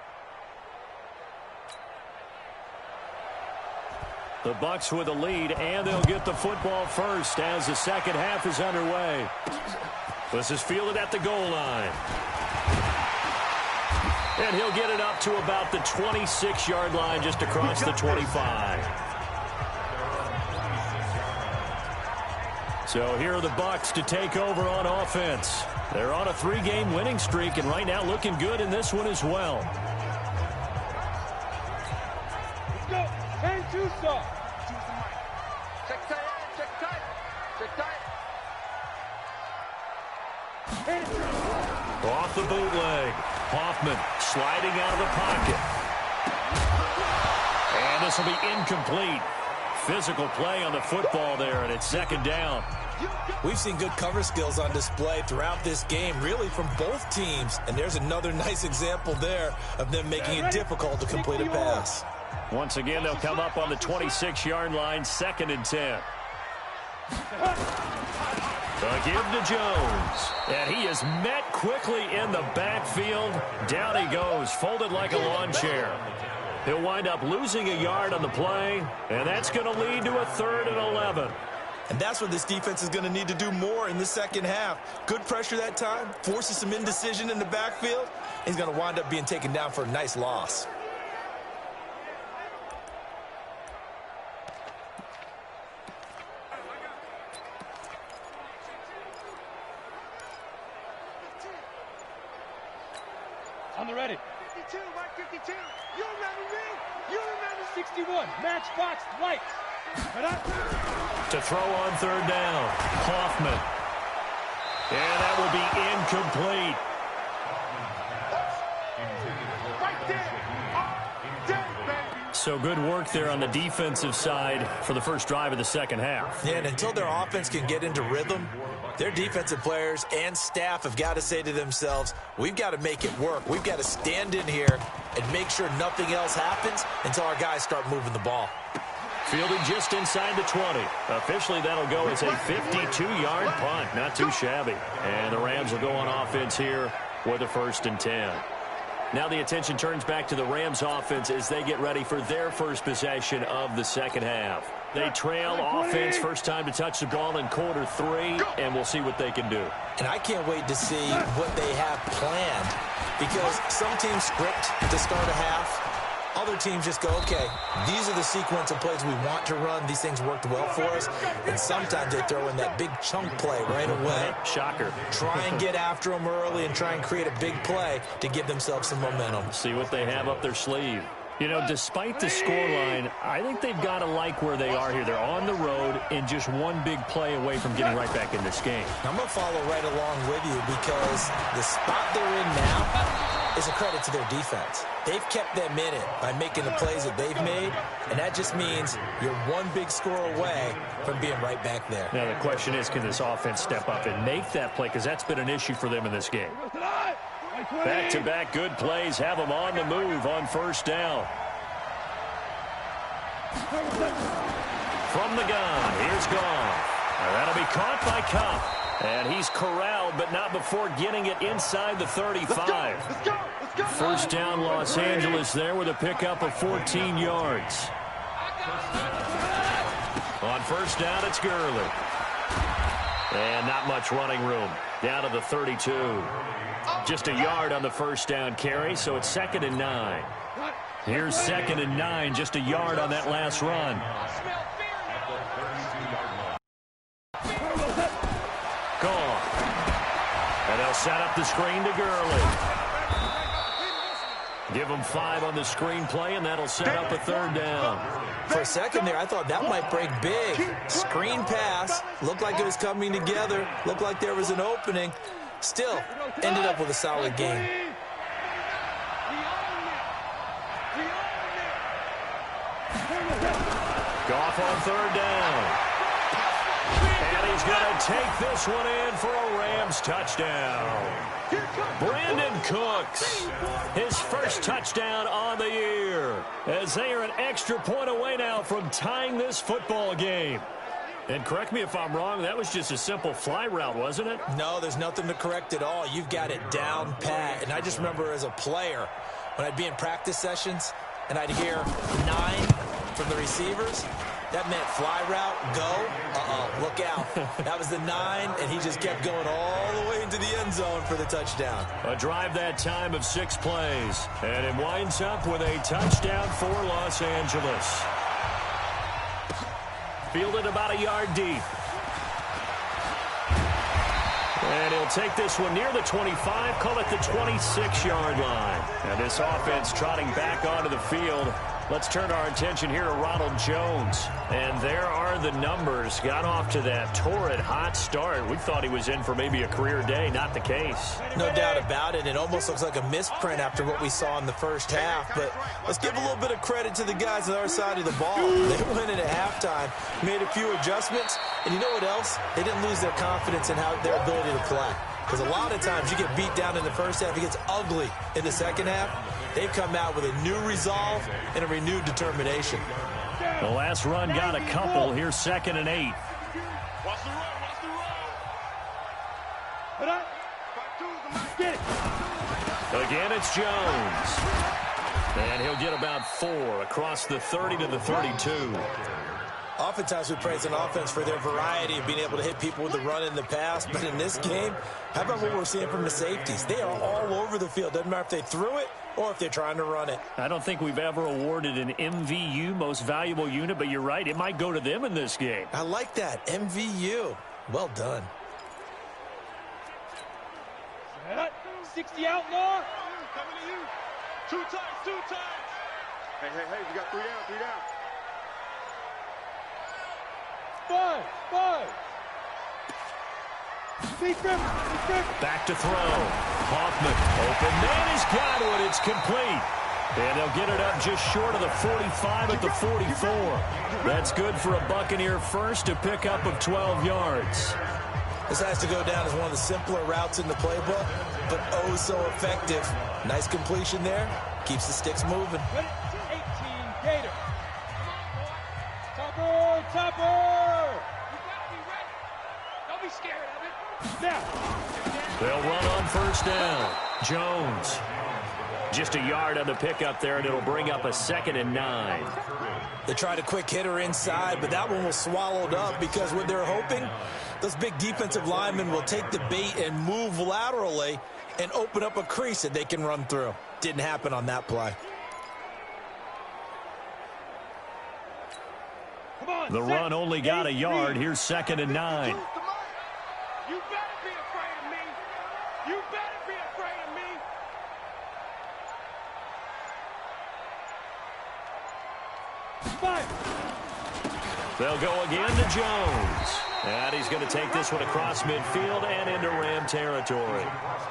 The Bucs with a lead, and they'll get the football first as the second half is underway. This is fielded at the goal line. And he'll get it up to about the 26-yard line just across the 25. So here are the Bucs to take over on offense. They're on a 3-game winning streak, and right now looking good in this one as well. Let's go. Turn two stop. Check tight. Check tight. Check tight. Off the bootleg. Hoffman sliding out of the pocket. And this will be incomplete. Physical play on the football there, and it's second down. We've seen good cover skills on display throughout this game, really from both teams. And there's another nice example there of them making it difficult to complete a pass. Once again, they'll come up on the 26-yard line, 2nd and 10. The give to Jones. And he is met quickly in the backfield. Down he goes, folded like a lawn chair. He'll wind up losing a yard on the play, and that's going to lead to a 3rd and 11. And that's what this defense is going to need to do more in the second half. Good pressure that time, forces some indecision in the backfield. He's going to wind up being taken down for a nice loss. On the ready. 52, Mike 52. You remember me? You remember 61. Matchbox lights. To throw on third down. Hoffman. And that will be incomplete. right there. All day, baby. So good work there on the defensive side for the first drive of the second half. Yeah, and until their offense can get into rhythm, their defensive players and staff have got to say to themselves, we've got to make it work. We've got to stand in here and make sure nothing else happens until our guys start moving the ball. Fielded just inside the 20. Officially, that'll go as a 52-yard punt. Not too shabby. And the Rams will go on offense here with a 1st and 10. Now the attention turns back to the Rams offense as they get ready for their first possession of the second half. They trail offense, first time to touch the ball in quarter 3, and we'll see what they can do. And I can't wait to see what they have planned, because some teams script to start a half. Other teams just go, okay, these are the sequence of plays we want to run. These things worked well for us. And sometimes they throw in that big chunk play right away. Shocker. Try and get after them early and try and create a big play to give themselves some momentum. See what they have up their sleeve. You know, despite the scoreline, I think they've got to like where they are here. They're on the road and just one big play away from getting right back in this game. I'm going to follow right along with you, because the spot they're in now is a credit to their defense. They've kept them in it by making the plays that they've made, and that just means you're one big score away from being right back there. Now the question is, can this offense step up and make that play, because that's been an issue for them in this game. Back-to-back good plays have them on the move on first down. From the gun, here's Goff. That'll be caught by Cup. And he's corralled, but not before getting it inside the 35. Let's go. First down, Los Angeles there with a pickup of 14 yards. On first down, it's Gurley. And not much running room. Down to the 32. Just a yard on the first down carry, so it's 2nd and 9. Here's 2nd and 9, just a yard on that last run. Gone. And they'll set up the screen to Gurley. Give them 5 on the screen play, and that'll set up a 3rd down. For a second there, I thought that might break big. Screen pass. Looked like it was coming together. Looked like there was an opening. Still, ended up with a solid game. Goff on 3rd down. And he's going to take this one in for a Rams touchdown. Brandon Cooks, his first touchdown on the year, as they are an extra point away now from tying this football game. And correct me if I'm wrong, that was just a simple fly route, wasn't it? No, there's nothing to correct at all. You've got it down pat. And I just remember as a player, when I'd be in practice sessions and I'd hear 9 from the receivers, that meant fly route, go, look out. That was the 9, and he just kept going all the way into the end zone for the touchdown. A drive that time of 6 plays, and it winds up with a touchdown for Los Angeles. Fielded about a yard deep. And he'll take this one near the 25, call it the 26-yard line. And this offense trotting back onto the field. Let's turn our attention here to Ronald Jones. And there are the numbers. Got off to that torrid hot start. We thought he was in for maybe a career day. Not the case. No doubt about it. It almost looks like a misprint after what we saw in the first half. But let's give a little bit of credit to the guys on our side of the ball. They went in at halftime, made a few adjustments. And you know what else? They didn't lose their confidence in their ability to play. Because a lot of times you get beat down in the first half. It gets ugly in the second half. They've come out with a new resolve and a renewed determination. The last run got a couple. Here's 2nd and 8. Watch the run. Again, it's Jones. And he'll get about 4 across the 30 to the 32. Oftentimes we praise an offense for their variety of being able to hit people with the run in the pass. But in this game, how about what we're seeing from the safeties? They are all over the field. Doesn't matter if they threw it or if they're trying to run it. I don't think we've ever awarded an MVU, most valuable unit, but you're right. It might go to them in this game. I like that. MVU. Well done. 60 outlaw. Coming to you. Two times, two times. Hey, we got 3 down, 3 down. 5, 5. Back to throw. Hoffman, open man, he's got it. It's complete. And they'll get it up just short of the 45 at the 44. That's good for a Buccaneer first, a pickup of 12 yards. This has to go down as one of the simpler routes in the playbook, but oh so effective. Nice completion there. Keeps the sticks moving. 18 Gator. Topper, Topper. You gotta be ready. Don't be scared of it. Now. They'll run on first down. Jones. Just a yard on the pickup there, and it'll bring up a 2nd and 9. They tried a quick hitter inside, but that one was swallowed up because what they're hoping, those big defensive linemen will take the bait and move laterally and open up a crease that they can run through. Didn't happen on that play. The run only got a yard. Here's 2nd and 9. You better be afraid of me. You better be afraid of me. They'll go again to Jones. And he's going to take this one across midfield and into Ram territory.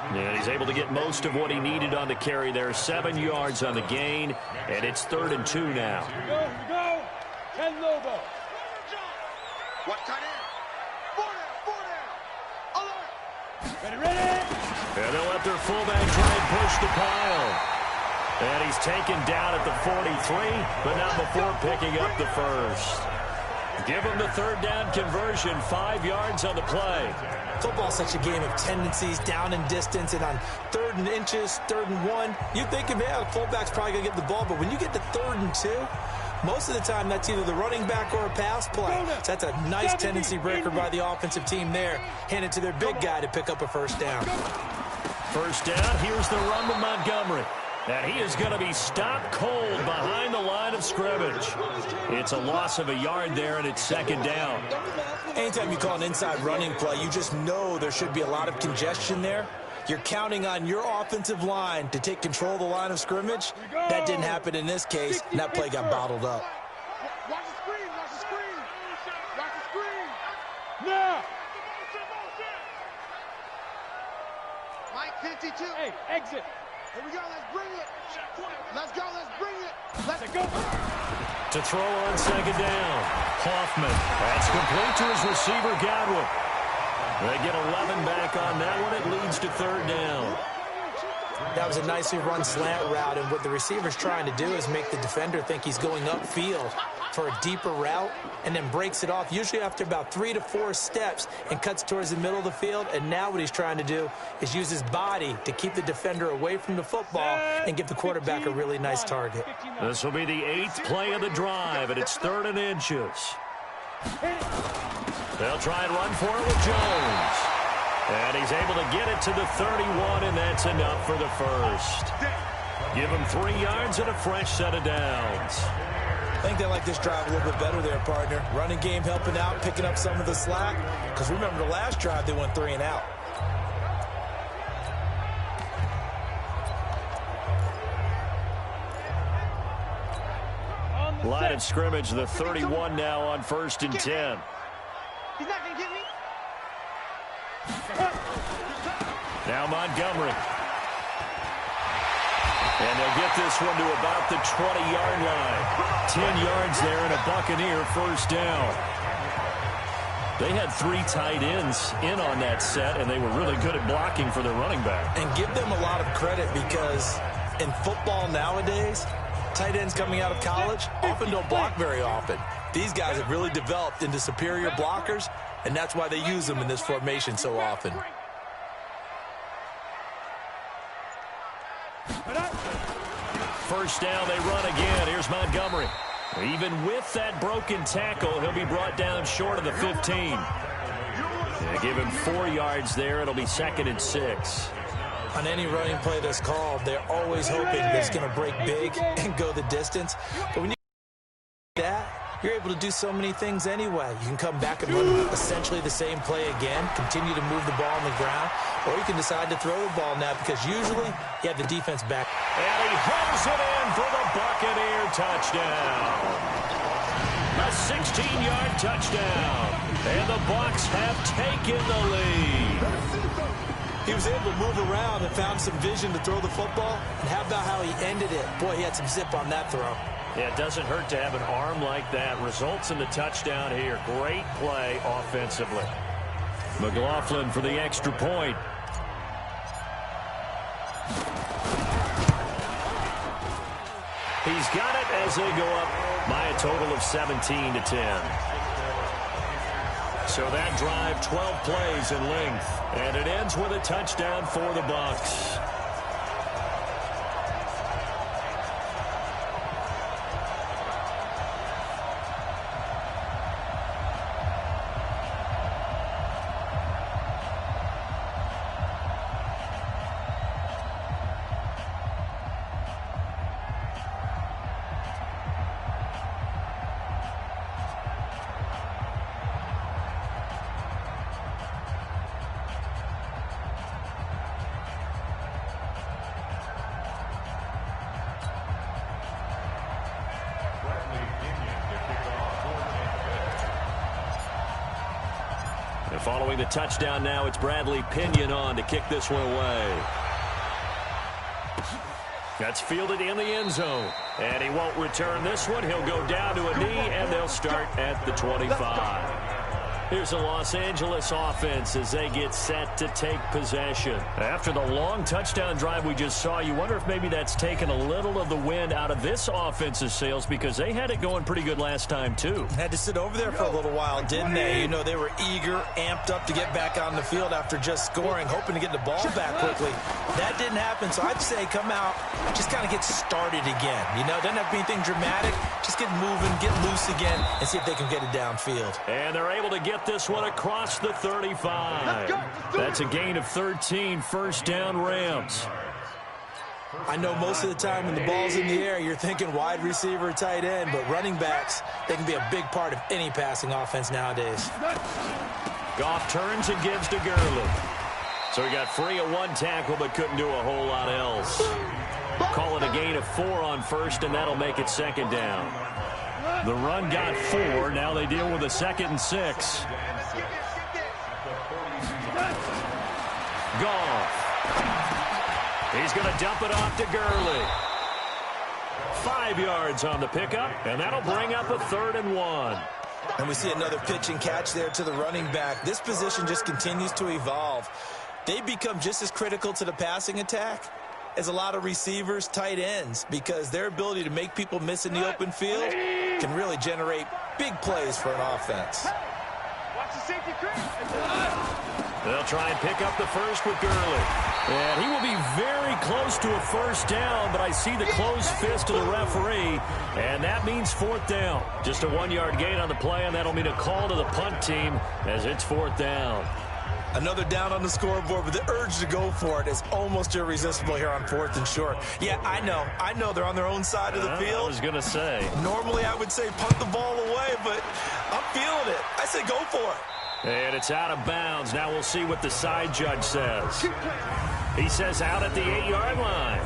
And he's able to get most of what he needed on the carry there. 7 yards on the gain, and it's 3rd and 2 now. Here we go. 10 Lobo. What tight end? 4 down. Alert. Ready. And they'll let their fullback try and push the pile. And he's taken down at the 43, but not before picking up the first. Give him the 3rd down conversion, 5 yards on the play. Football's such a game of tendencies, down in distance, and on 3rd and inches, 3rd and 1, you think, yeah, the fullback's probably going to get the ball, but when you get to 3rd and 2, most of the time that's either the running back or a pass play. So that's a nice tendency breaker by the offensive team there. Hand it to their big guy to pick up a 1st down. First down, here's the run to Montgomery. And he is going to be stopped cold behind the line of scrimmage. It's a loss of a yard there, and it's 2nd down. Anytime you call an inside running play, you just know there should be a lot of congestion there. You're counting on your offensive line to take control of the line of scrimmage. That didn't happen in this case, and that play got bottled up. Watch the screen. Watch the screen. Watch the screen. Now. Mike 52. Hey, exit. Here we go. Let's bring it. Let's go. Let's bring it. Let's go. To throw on 2nd down. Hoffman. That's complete to his receiver, Godwin. They get 11 back on that one. It leads to 3rd down. That was a nicely run slant route, and what the receiver's trying to do is make the defender think he's going upfield for a deeper route and then breaks it off, usually after about 3 to 4 steps, and cuts towards the middle of the field. And now what he's trying to do is use his body to keep the defender away from the football and give the quarterback a really nice target. This will be the 8th play of the drive, and it's 3rd and inches. They'll try and run for it with Jones. And he's able to get it to the 31, and that's enough for the first. Give him 3 yards and a fresh set of downs. I think they like this drive a little bit better there, partner. Running game helping out, picking up some of the slack. Because remember, the last drive, they went 3 and out. Line of scrimmage, the 31 now on 1st and 10. He's not going to get me. Now Montgomery. And they'll get this one to about the 20-yard line. 10 yards there and a Buccaneer 1st down. They had 3 tight ends in on that set, and they were really good at blocking for their running back. And give them a lot of credit because in football nowadays, tight ends coming out of college often don't block very often. These guys have really developed into superior blockers, and that's why they use them in this formation so often. First down, they run again. Here's Montgomery. Even with that broken tackle, he'll be brought down short of the 15. Yeah, give him 4 yards there. It'll be 2nd and 6. On any running play that's called, they're always hoping that it's going to break big and go the distance. But when you do that, you're able to do so many things anyway. You can come back and run essentially the same play again, continue to move the ball on the ground, or you can decide to throw the ball now because usually you have the defense back. And he holds it in for the Buccaneer touchdown. A 16-yard touchdown. And the Bucs have taken the lead. He was able to move around and found some vision to throw the football. And how about how he ended it? Boy, he had some zip on that throw. Yeah, it doesn't hurt to have an arm like that. Results in the touchdown here. Great play offensively. McLaughlin for the extra point. He's got it as they go up by a total of 17-10. So that drive, 12 plays in length. And it ends with a touchdown for the Bucs. And following the touchdown now, it's Bradley Pinion on to kick this one away. That's fielded in the end zone. And he won't return this one. He'll go down to a knee, and they'll start at the 25. Here's the Los Angeles offense as they get set to take possession. After the long touchdown drive we just saw, you wonder if maybe that's taken a little of the wind out of this offense's sails because they had it going pretty good last time, too. Had to sit over there for a little while, didn't they? You know, they were eager, amped up to get back on the field after just scoring, hoping to get the ball back quickly. That didn't happen, so I'd say come out, just kind of get started again. You know, doesn't have to be anything dramatic. Just get moving, get loose again, and see if they can get it downfield. And they're able to get this one across the 35. That's a gain of 13, first down Rams. I know most of the time when the ball's in the air, you're thinking wide receiver, tight end, but running backs, they can be a big part of any passing offense nowadays. Goff turns and gives to Gurley. So he got free of one tackle but couldn't do a whole lot else. Call it a gain of 4 on first, and that'll make it second down. The run got 4. Now they deal with a 2nd and 6. Goff. He's going to dump it off to Gurley. 5 yards on the pickup, and that'll bring up a 3rd and 1. And we see another pitch and catch there to the running back. This position just continues to evolve. They become just as critical to the passing attack as a lot of receivers, tight ends, because their ability to make people miss in the open field can really generate big plays for an offense. Watch the safety crease. They'll try and pick up the first with Gurley. And he will be very close to a first down, but I see the closed fist of the referee, and that means 4th down. Just a 1-yard gain on the play, and that'll mean a call to the punt team as it's 4th down. Another down on the scoreboard, but the urge to go for it is almost irresistible here on 4th and short. Yeah, I know they're on their own side of the field. I was going to say. Normally I would say punt the ball away, but I'm feeling it. I say go for it. And it's out of bounds. Now we'll see what the side judge says. He says out at the 8-yard line.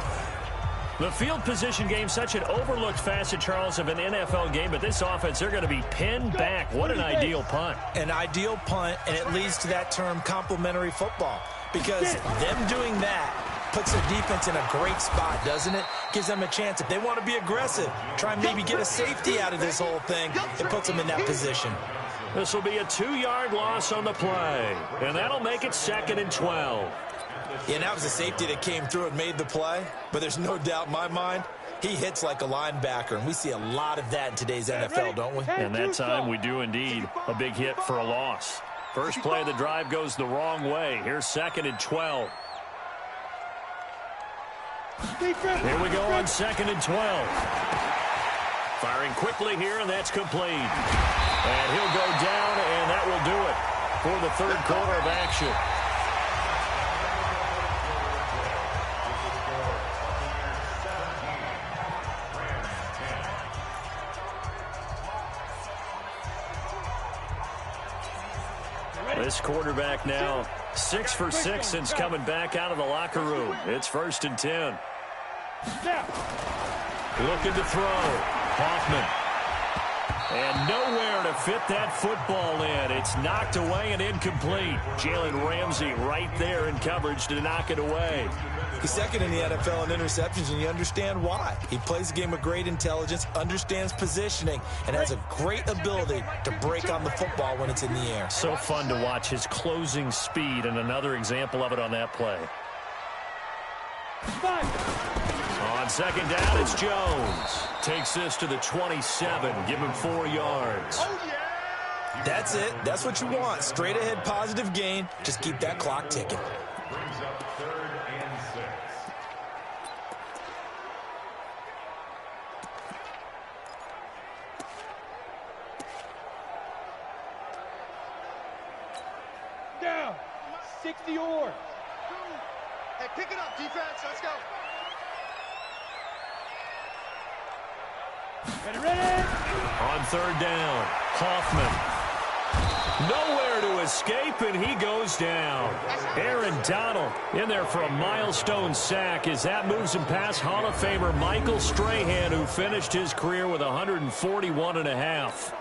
The field position game, such an overlooked facet, Charles, of an NFL game, but this offense, they're going to be pinned back. What an ideal punt. An ideal punt, and it leads to that term complementary football, because them doing that puts their defense in a great spot, doesn't it? Gives them a chance. If they want to be aggressive, try and maybe get a safety out of this whole thing, it puts them in that position. This will be a 2-yard loss on the play, and that'll make it 2nd and 12. Yeah, and that was a safety that came through and made the play, but there's no doubt in my mind, he hits like a linebacker, and we see a lot of that in today's NFL, don't we? And that time we do indeed. A big hit for a loss. First play of the drive goes the wrong way. Here's 2nd and 12. Here we go on 2nd and 12. Firing quickly here, and that's complete. And he'll go down, and that will do it for the 3rd quarter of action. This quarterback now 6 for 6 since coming back out of the locker room. It's 1st and 10. Looking to throw. Hoffman. And nowhere to fit that football in. It's knocked away and incomplete. Jalen Ramsey right there in coverage to knock it away. He's second in the NFL in interceptions, and you understand why. He plays a game of great intelligence, understands positioning, and has a great ability to break on the football when it's in the air. So fun to watch his closing speed, and another example of it on that play. On 2nd down, it's Jones. Takes this to the 27. Give him 4 yards. That's it. That's what you want. Straight ahead positive gain. Just keep that clock ticking. Brings up 3rd and 6. Down. 60 yards. Hey, pick it up, defense. Let's go. Ready. On 3rd down, Hoffman. Nowhere to escape, and he goes down. Aaron Donald in there for a milestone sack as that moves him past Hall of Famer Michael Strahan, who finished his career with 141.5.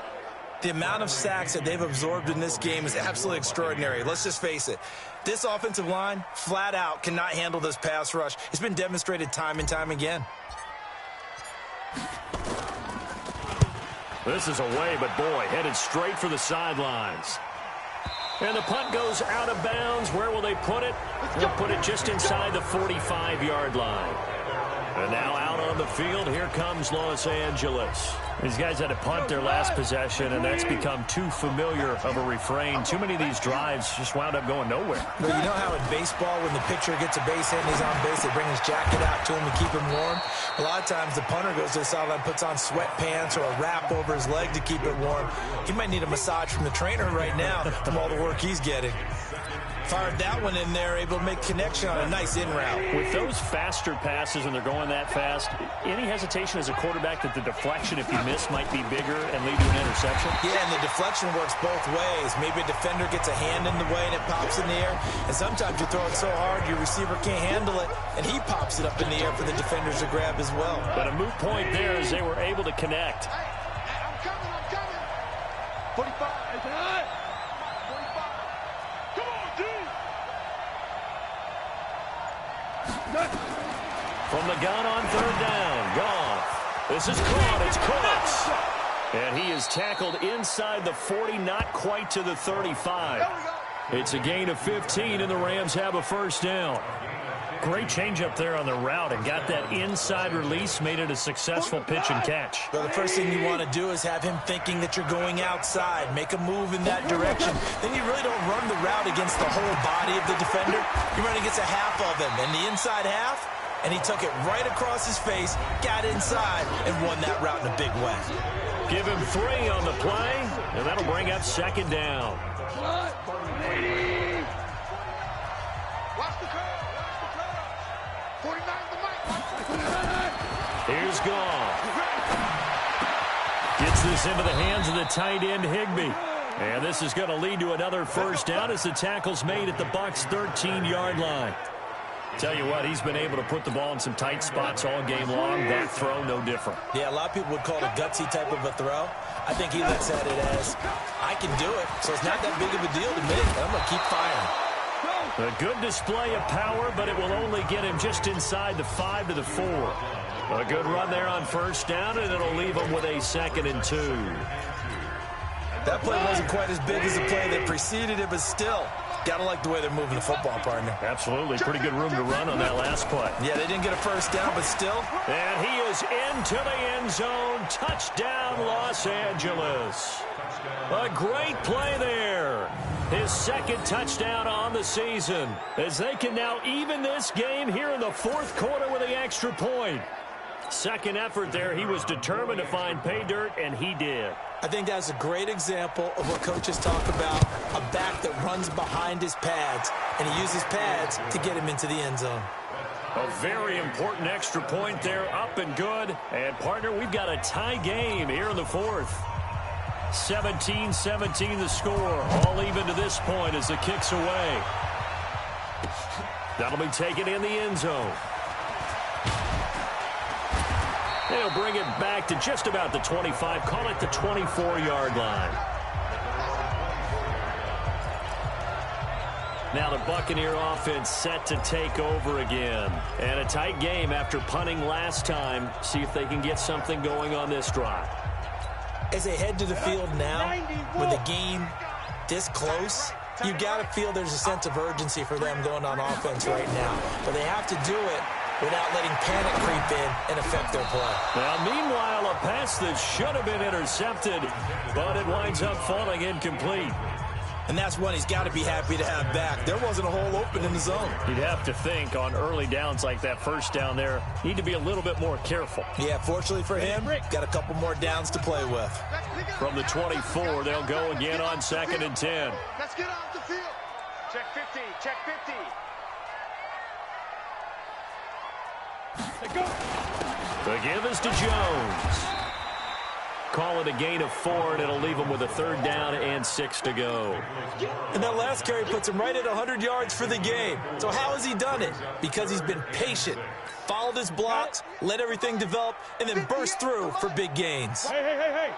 The amount of sacks that they've absorbed in this game is absolutely extraordinary. Let's just face it. This offensive line, flat out, cannot handle this pass rush. It's been demonstrated time and time again. This is away, but boy, headed straight for the sidelines. And the punt goes out of bounds. Where will they put it? They'll put it just inside the 45-yard line. And now out on the field, here comes Los Angeles. These guys had to punt their last possession, and that's become too familiar of a refrain. Too many of these drives just wound up going nowhere. But you know how in baseball, when the pitcher gets a base hit and he's on base, they bring his jacket out to him to keep him warm? A lot of times the punter goes to the sideline, puts on sweatpants or a wrap over his leg to keep it warm. He might need a massage from the trainer right now from all the work he's getting. Fired that one in there, able to make connection on a nice in route. With those faster passes and they're going that fast, any hesitation as a quarterback that the deflection, if you miss, might be bigger and lead to an interception? Yeah, and the deflection works both ways. Maybe a defender gets a hand in the way and it pops in the air. And sometimes you throw it so hard your receiver can't handle it, and he pops it up in the air for the defenders to grab as well. But a moot point there as they were able to connect. Hey, I'm coming. 45. 45. Come on, dude. From the gun on 3rd down, Goff. This is caught. It's Cooks. And he is tackled inside the 40, not quite to the 35. It's a gain of 15, and the Rams have a 1st down. Great change up there on the route and got that inside release, made it a successful pitch and catch. Well, the first thing you want to do is have him thinking that you're going outside, make a move in that direction. Then you really don't run the route against the whole body of the defender. You run against a half of him, and the inside half, and he took it right across his face, got inside, and won that route in a big way. Give him 3 on the play, and that'll bring up 2nd down. Watch the curve. 49 the mic. Here's Goff. Gets this into the hands of the tight end, Higbee. And this is going to lead to another 1st down as the tackle's made at the Bucs' 13-yard line. Tell you what, he's been able to put the ball in some tight spots all game long. That throw, no different. Yeah, a lot of people would call it a gutsy type of a throw. I think he looks at it as, I can do it, so it's not that big of a deal to me. I'm going to keep firing. A good display of power, but it will only get him just inside the 5 to the 4. A good run there on 1st down, and it'll leave him with a 2nd and 2. That play wasn't quite as big as the play that preceded it, but still, gotta like the way they're moving the football, partner. Absolutely. Pretty good room to run on that last play. Yeah, they didn't get a 1st down, but still. And he is into the end zone. Touchdown, Los Angeles. A great play there. His 2nd touchdown on the season, as they can now even this game here in the 4th quarter with the extra point. 2nd effort there. He was determined to find pay dirt, and he did. I think that's a great example of what coaches talk about, a back that runs behind his pads, and he uses pads to get him into the end zone. A very important extra point there, up and good. And, partner, we've got a tie game here in the 4th. 17-17 the score, all even to this point as the kick's away. That'll be taken in the end zone. They'll bring it back to just about the 25. Call it the 24-yard line. Now the Buccaneer offense set to take over again. And a tight game after punting last time. See if they can get something going on this drive. As they head to the field now, with the game this close, you got to feel there's a sense of urgency for them going on offense right now. But they have to do it without letting panic creep in and affect their play. Now, meanwhile, a pass that should have been intercepted, but it winds up falling incomplete. And that's one he's got to be happy to have back. There wasn't a hole open in the zone. You'd have to think on early downs like that first down there, need to be a little bit more careful. Yeah, fortunately for him, got a couple more downs to play with. From the 24, they'll go again on 2nd and 10. Let's get off the field. Check 50, check 50. The give is to Jones. Call it a gain of 4, and it'll leave him with a 3rd down and 6 to go. And that last carry puts him right at 100 yards for the game. So how has he done it? Because he's been patient, followed his blocks, let everything develop, and then burst through for big gains. Hey.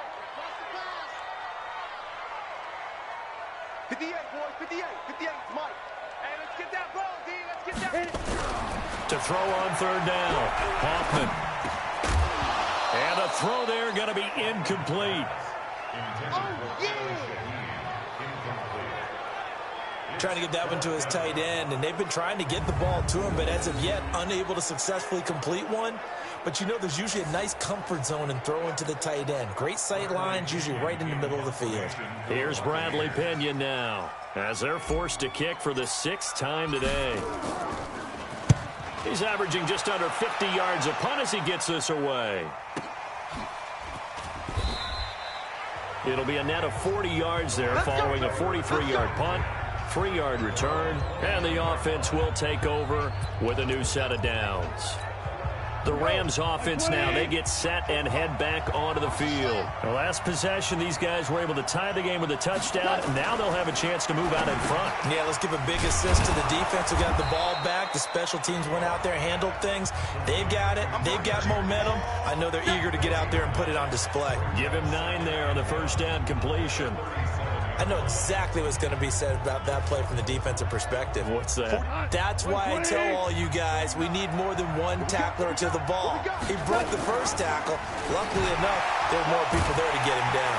58, boys, 58, 58, Mike. Hey, let's get that ball, D. Let's get that. To throw on 3rd down, Hoffman. And a throw there going to be incomplete. Oh, yeah. Trying to get that one to his tight end, and they've been trying to get the ball to him, but as of yet, unable to successfully complete one. But you know there's usually a nice comfort zone in throwing to the tight end. Great sight lines, usually right in the middle of the field. Here's Bradley Pinion now, as they're forced to kick for the 6th time today. He's averaging just under 50 yards a punt as he gets this away. It'll be a net of 40 yards there following a 43-yard punt, 3-yard return, and the offense will take over with a new set of downs. The Rams offense now, they get set and head back onto the field. The last possession, these guys were able to tie the game with a touchdown, and now they'll have a chance to move out in front. Yeah, let's give a big assist to the defense who got the ball back. The special teams went out there, handled things. They've got it. They've got momentum. I know they're eager to get out there and put it on display. Give him 9 there on the 1st down completion. I know exactly what's going to be said about that play from the defensive perspective. What's that? That's why I tell all you guys we need more than one tackler to the ball. He broke the first tackle. Luckily enough, there were more people there to get him down.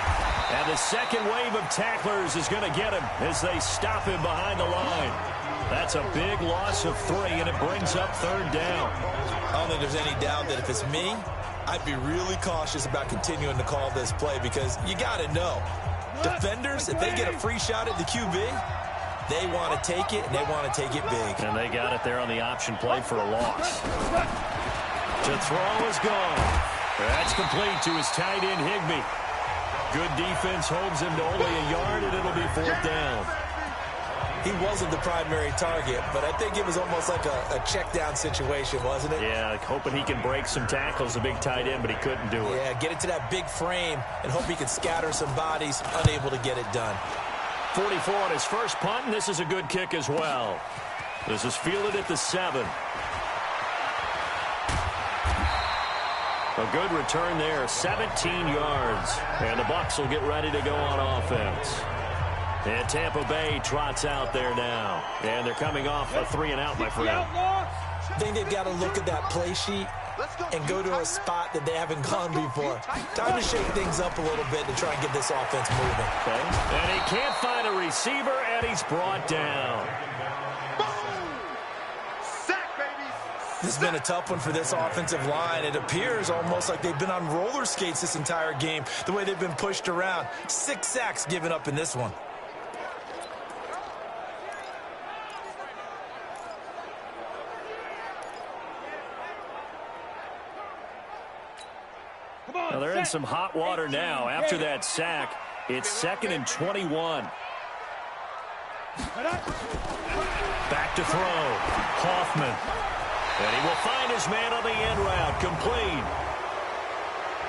And the second wave of tacklers is going to get him as they stop him behind the line. That's a big loss of 3, and it brings up 3rd down. I don't think there's any doubt that if it's me, I'd be really cautious about continuing to call this play because you got to know. Defenders, if they get a free shot at the QB, they want to take it, and they want to take it big. And they got it there on the option play for a loss. To throw is gone. That's complete to his tight end, Higbee. Good defense holds him to only a yard, and it'll be 4th down. He wasn't the primary target, but I think it was almost like a check-down situation, wasn't it? Yeah, like hoping he can break some tackles, a big tight end, but he couldn't do it. Yeah, get it to that big frame and hope he could scatter some bodies, unable to get it done. 44 on his first punt, and this is a good kick as well. This is fielded at the 7. A good return there, 17 yards. And the Bucs will get ready to go on offense. And Tampa Bay trots out there now. And they're coming off a 3-and-out, my friend. I think they've got to look at that play sheet and go to a spot that they haven't gone before. Time to shake things up a little bit to try and get this offense moving. Okay. And he can't find a receiver, and he's brought down. This has been a tough one for this offensive line. It appears almost like they've been on roller skates this entire game, the way they've been pushed around. 6 sacks given up in this one. Well, they're in some hot water now. After that sack, it's 2nd and 21. Back to throw. Hoffman. And he will find his man on the end route. Complete.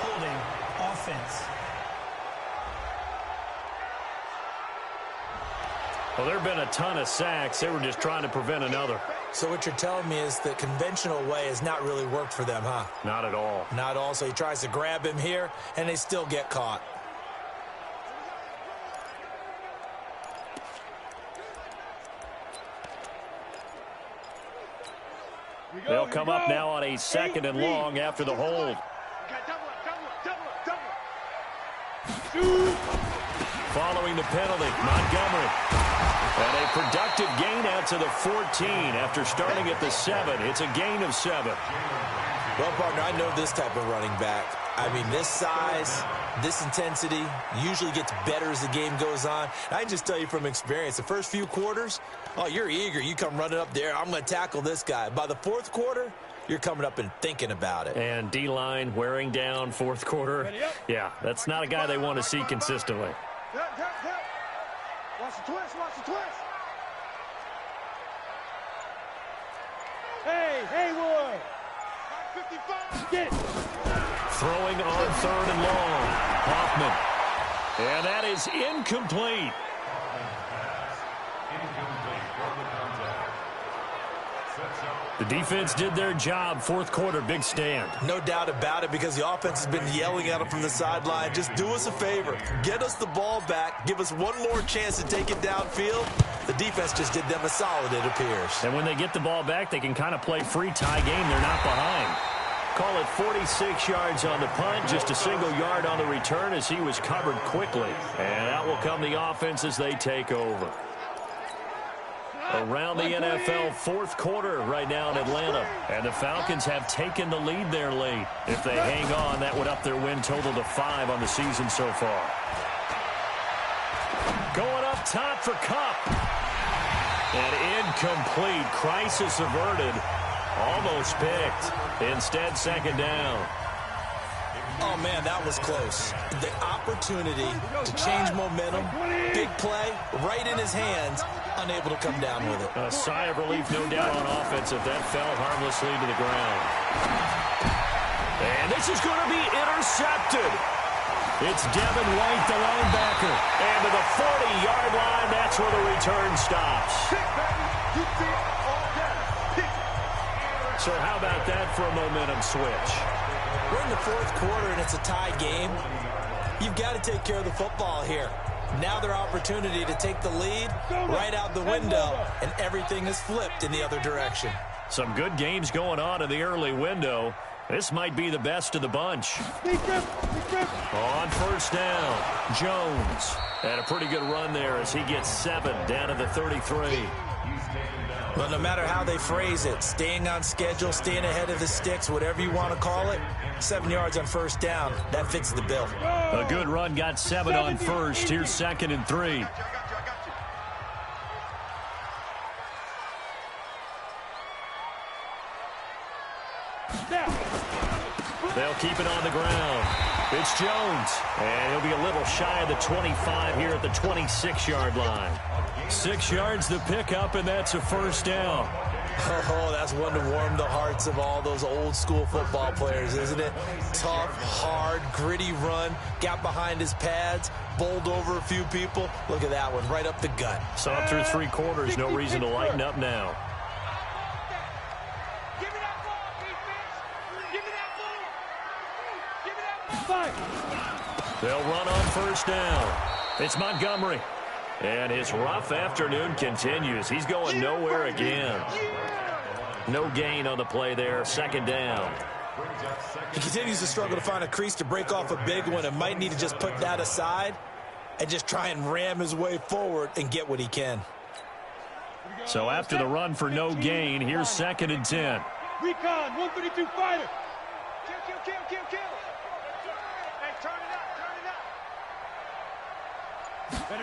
Holding offense. Well, there have been a ton of sacks. They were just trying to prevent another. So what you're telling me is the conventional way has not really worked for them, huh? Not at all. Not at all. So he tries to grab him here, and they still get caught. They'll come up now on a 2nd and long after the hold. Following the penalty, Montgomery. And a productive gain out to the 14 after starting at the 7. It's a gain of 7. Well, partner, I know this type of running back. I mean, this size, this intensity usually gets better as the game goes on. I can just tell you from experience, the first few quarters, oh, you're eager. You come running up there, I'm going to tackle this guy. By the 4th quarter, you're coming up and thinking about it. And D-line wearing down 4th quarter. Yeah, that's not a guy they want to see consistently. Watch the twist, watch the twist. Hey, Wood. 55. Get. Throwing on 3rd and long. Hoffman. And that is incomplete. The defense did their job. 4th quarter, big stand. No doubt about it, because the offense has been yelling at them from the sideline. Just do us a favor. Get us the ball back. Give us one more chance to take it downfield. The defense just did them a solid, it appears. And when they get the ball back, they can kind of play free tie game. They're not behind. Call it 46 yards on the punt, just a single yard on the return as he was covered quickly. And out will come the offense as they take over. Around the NFL 4th quarter right now in Atlanta. And the Falcons have taken the lead there late. If they hang on, that would up their win total to 5 on the season so far. Going up top for Kupp. And incomplete. Crisis averted. Almost picked. Instead, 2nd down. Oh, man, that was close. The opportunity to change momentum, big play, right in his hands, unable to come down with it. A sigh of relief, no doubt, on offense if that fell harmlessly to the ground. And this is going to be intercepted. It's Devin White, the linebacker. And to the 40-yard line, that's where the return stops. So how about that for a momentum switch? We're in the 4th quarter, and it's a tie game. You've got to take care of the football here. Now their opportunity to take the lead right out the window, and everything is flipped in the other direction. Some good games going on in the early window. This might be the best of the bunch. On 1st down, Jones. And a pretty good run there as he gets 7 down to the 33. Well, no matter how they phrase it, staying on schedule, staying ahead of the sticks, whatever you want to call it, 7 yards on 1st down, that fits the bill. A good run, got 7 on 1st. Here's 2nd and 3. They'll keep it on the ground. It's Jones, and he'll be a little shy of the 25 here at the 26-yard line. 6 yards the pickup, and that's a 1st down. Oh, that's one to warm the hearts of all those old-school football players, isn't it? Tough, hard, gritty run, got behind his pads, bowled over a few people. Look at that one, right up the gut. Saw through 3 quarters, no reason to lighten up now. They'll run on 1st down. It's Montgomery. And his rough afternoon continues. He's going nowhere again. No gain on the play there. 2nd down. He continues to struggle to find a crease to break off a big one and might need to just put that aside and just try and ram his way forward and get what he can. So after the run for no gain, here's 2nd and 10. Recon, 132 fighter. Kill. Hey, turn it up.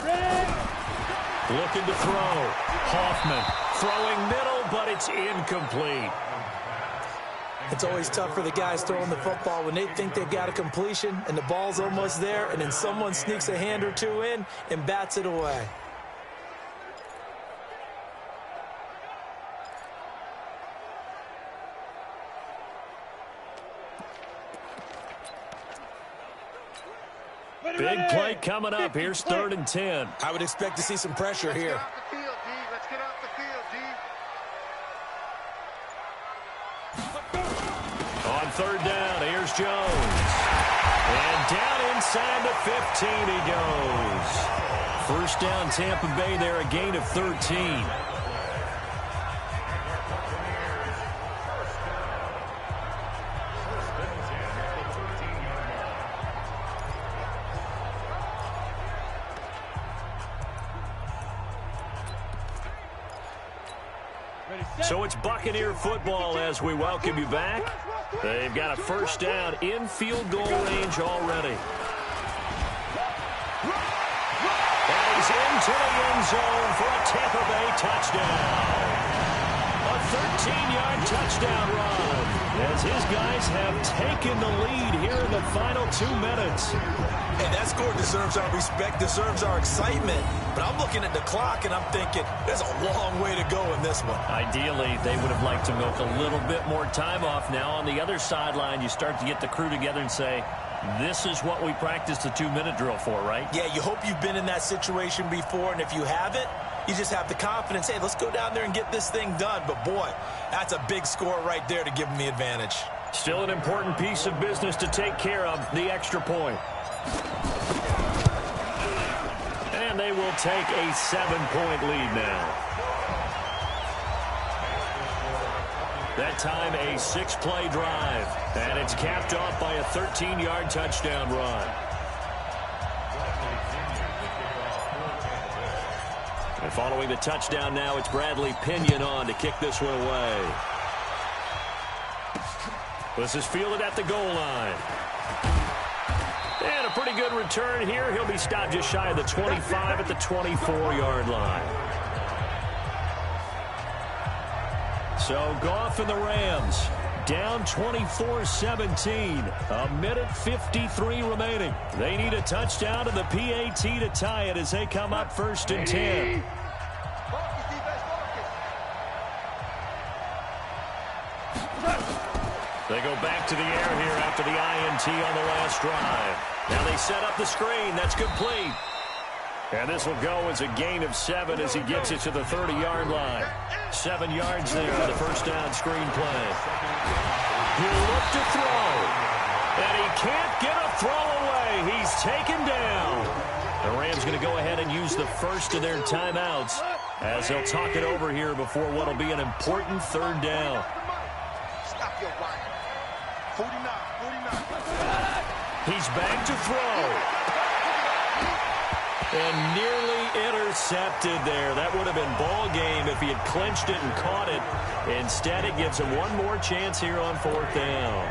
Ready. Looking to throw. Hoffman throwing middle, but it's incomplete. It's always tough for the guys throwing the football when they think they've got a completion and the ball's almost there, and then someone sneaks a hand or two in and bats it away. Big play coming up. Here's 3rd and 10. I would expect to see some pressure here. Here's Jones. And down inside the 15 he goes. First down Tampa Bay there, a gain of 13. So it's Buccaneer football as we welcome you back. They've got a first down in field goal range already. And he's into the end zone for a Tampa Bay touchdown. A 13-yard touchdown run as his guys have taken the lead here in the final 2 minutes. Hey, that score deserves our respect, deserves our excitement. But I'm looking at the clock, and I'm thinking there's a long way to go in this one. Ideally, they would have liked to milk a little bit more time off. Now, on the other sideline, you start to get the crew together and say, this is what we practiced the 2-minute drill for, right? Yeah, you hope you've been in that situation before, and if you haven't, you just have the confidence, hey, let's go down there and get this thing done. But, boy, that's a big score right there to give them the advantage. Still an important piece of business to take care of, the extra point. And they will take a 7-point lead now. That time a 6-play drive. And it's capped off by a 13-yard touchdown run. And following the touchdown now, it's Bradley Pinion on to kick this one away. This is fielded at the goal line. And a pretty good return here. He'll be stopped just shy of the 25 at the 24-yard line. So Goff and the Rams down 24-17. A minute 53 remaining. They need a touchdown and the PAT to tie it as they come up 1st and 10. They go back to the air here after the INT on the last drive. Now they set up the screen. That's complete. And this will go as a gain of 7 as he gets it to the 30-yard line. 7 yards there on the first down screen play. He'll look to throw. And he can't get a throw away. He's taken down. The Rams going to go ahead and use the first of their timeouts as they'll talk it over here before what will be an important 3rd down. Stop your whine. 49. He's back to throw. And nearly intercepted there. That would have been ball game if he had clinched it and caught it. Instead, it gives him one more chance here on 4th down.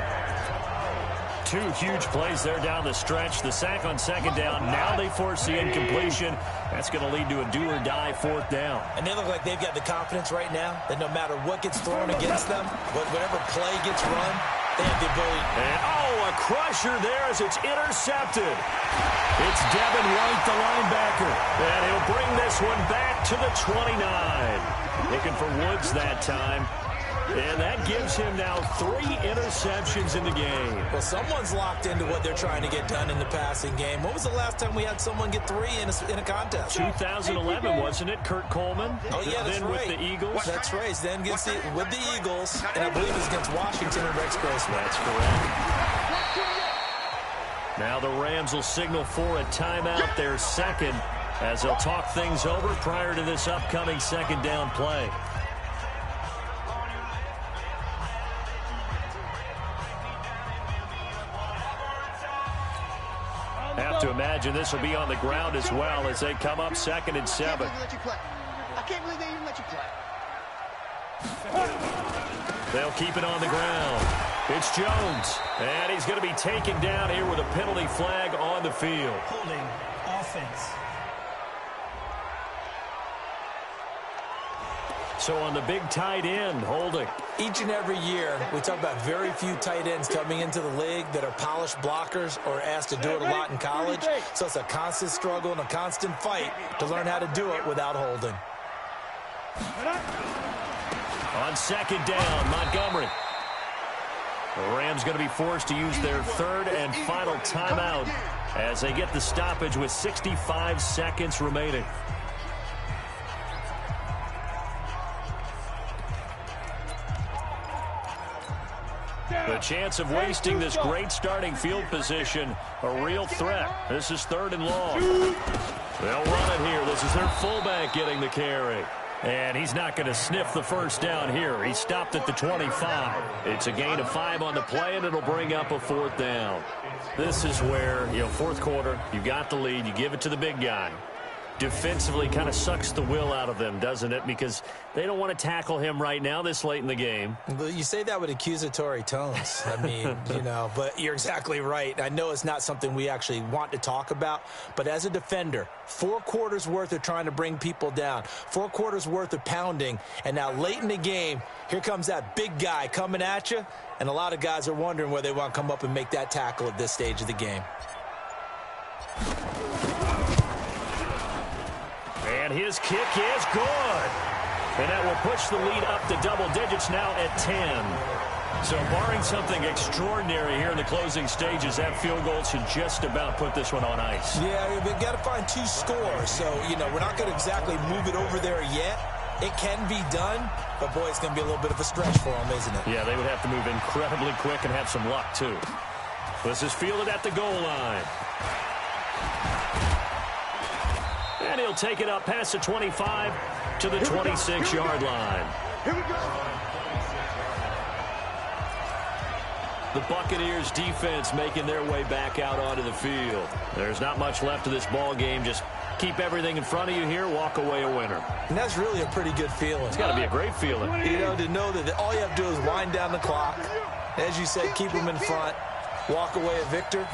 2 huge plays there down the stretch. The sack on 2nd down. Now they force the incompletion. That's going to lead to a do-or-die 4th down. And they look like they've got the confidence right now that no matter what gets thrown against them, whatever play gets run, they have the ability. And, a crusher there as it's intercepted. It's Devin White, the linebacker. And he'll bring this one back to the 29. Looking for Woods that time. And that gives him now 3 interceptions in the game. Well, someone's locked into what they're trying to get done in the passing game. When was the last time we had someone get 3 in a contest? 2011, wasn't it? Kurt Coleman? Oh, yeah, that's then right. With the Eagles? That's right. Then with the Eagles, and I believe it was against Washington and Rex Grossman. That's correct. Now the Rams will signal for a timeout, their 2nd, as they'll talk things over prior to this upcoming 2nd down play. Have to imagine this will be on the ground as well as they come up 2nd and 7. I can't believe they even let you play. They'll keep it on the ground. It's Jones, and he's going to be taken down here with a penalty flag on the field. Holding offense. So on the big tight end, holding. Each and every year, we talk about very few tight ends coming into the league that are polished blockers or asked to do it a lot in college. So it's a constant struggle and a constant fight to learn how to do it without holding. On 2nd down, Montgomery. The Rams going to be forced to use their 3rd and final timeout as they get the stoppage with 65 seconds remaining. The chance of wasting this great starting field position, a real threat. This is 3rd and long. They'll run it here. This is their fullback getting the carry. And he's not going to sniff the first down here. He stopped at the 25. It's a gain of 5 on the play, and it'll bring up a 4th down. This is where, 4th quarter, you got the lead, you give it to the big guy. Defensively kind of sucks the will out of them, doesn't it? Because they don't want to tackle him right now this late in the game. You say that with accusatory tones. I mean, but you're exactly right. I know it's not something we actually want to talk about, but as a defender, 4 quarters worth of trying to bring people down, 4 quarters worth of pounding, and now late in the game, here comes that big guy coming at you, and a lot of guys are wondering where they want to come up and make that tackle at this stage of the game. And his kick is good. And that will push the lead up to double digits now at 10. So barring something extraordinary here in the closing stages, that field goal should just about put this one on ice. Yeah, we've got to find 2 scores. So, we're not going to exactly move it over there yet. It can be done, but, boy, it's going to be a little bit of a stretch for them, isn't it? Yeah, they would have to move incredibly quick and have some luck, too. This is fielded at the goal line. And he'll take it up past the 25 to the 26-yard line. Here we go. The Buccaneers defense making their way back out onto the field. There's not much left of this ball game. Just keep everything in front of you here, walk away a winner. And that's really a pretty good feeling. It's got to be a great feeling. To know that all you have to do is wind down the clock. As you said, keep them in front. Walk away a victor.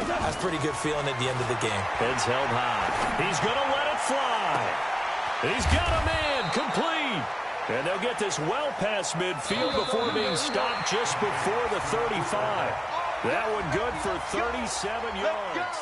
That's a pretty good feeling at the end of the game. Heads held high. He's going to let it fly. He's got a man complete. And they'll get this well past midfield before being stopped just before the 35. That one good for 37 yards.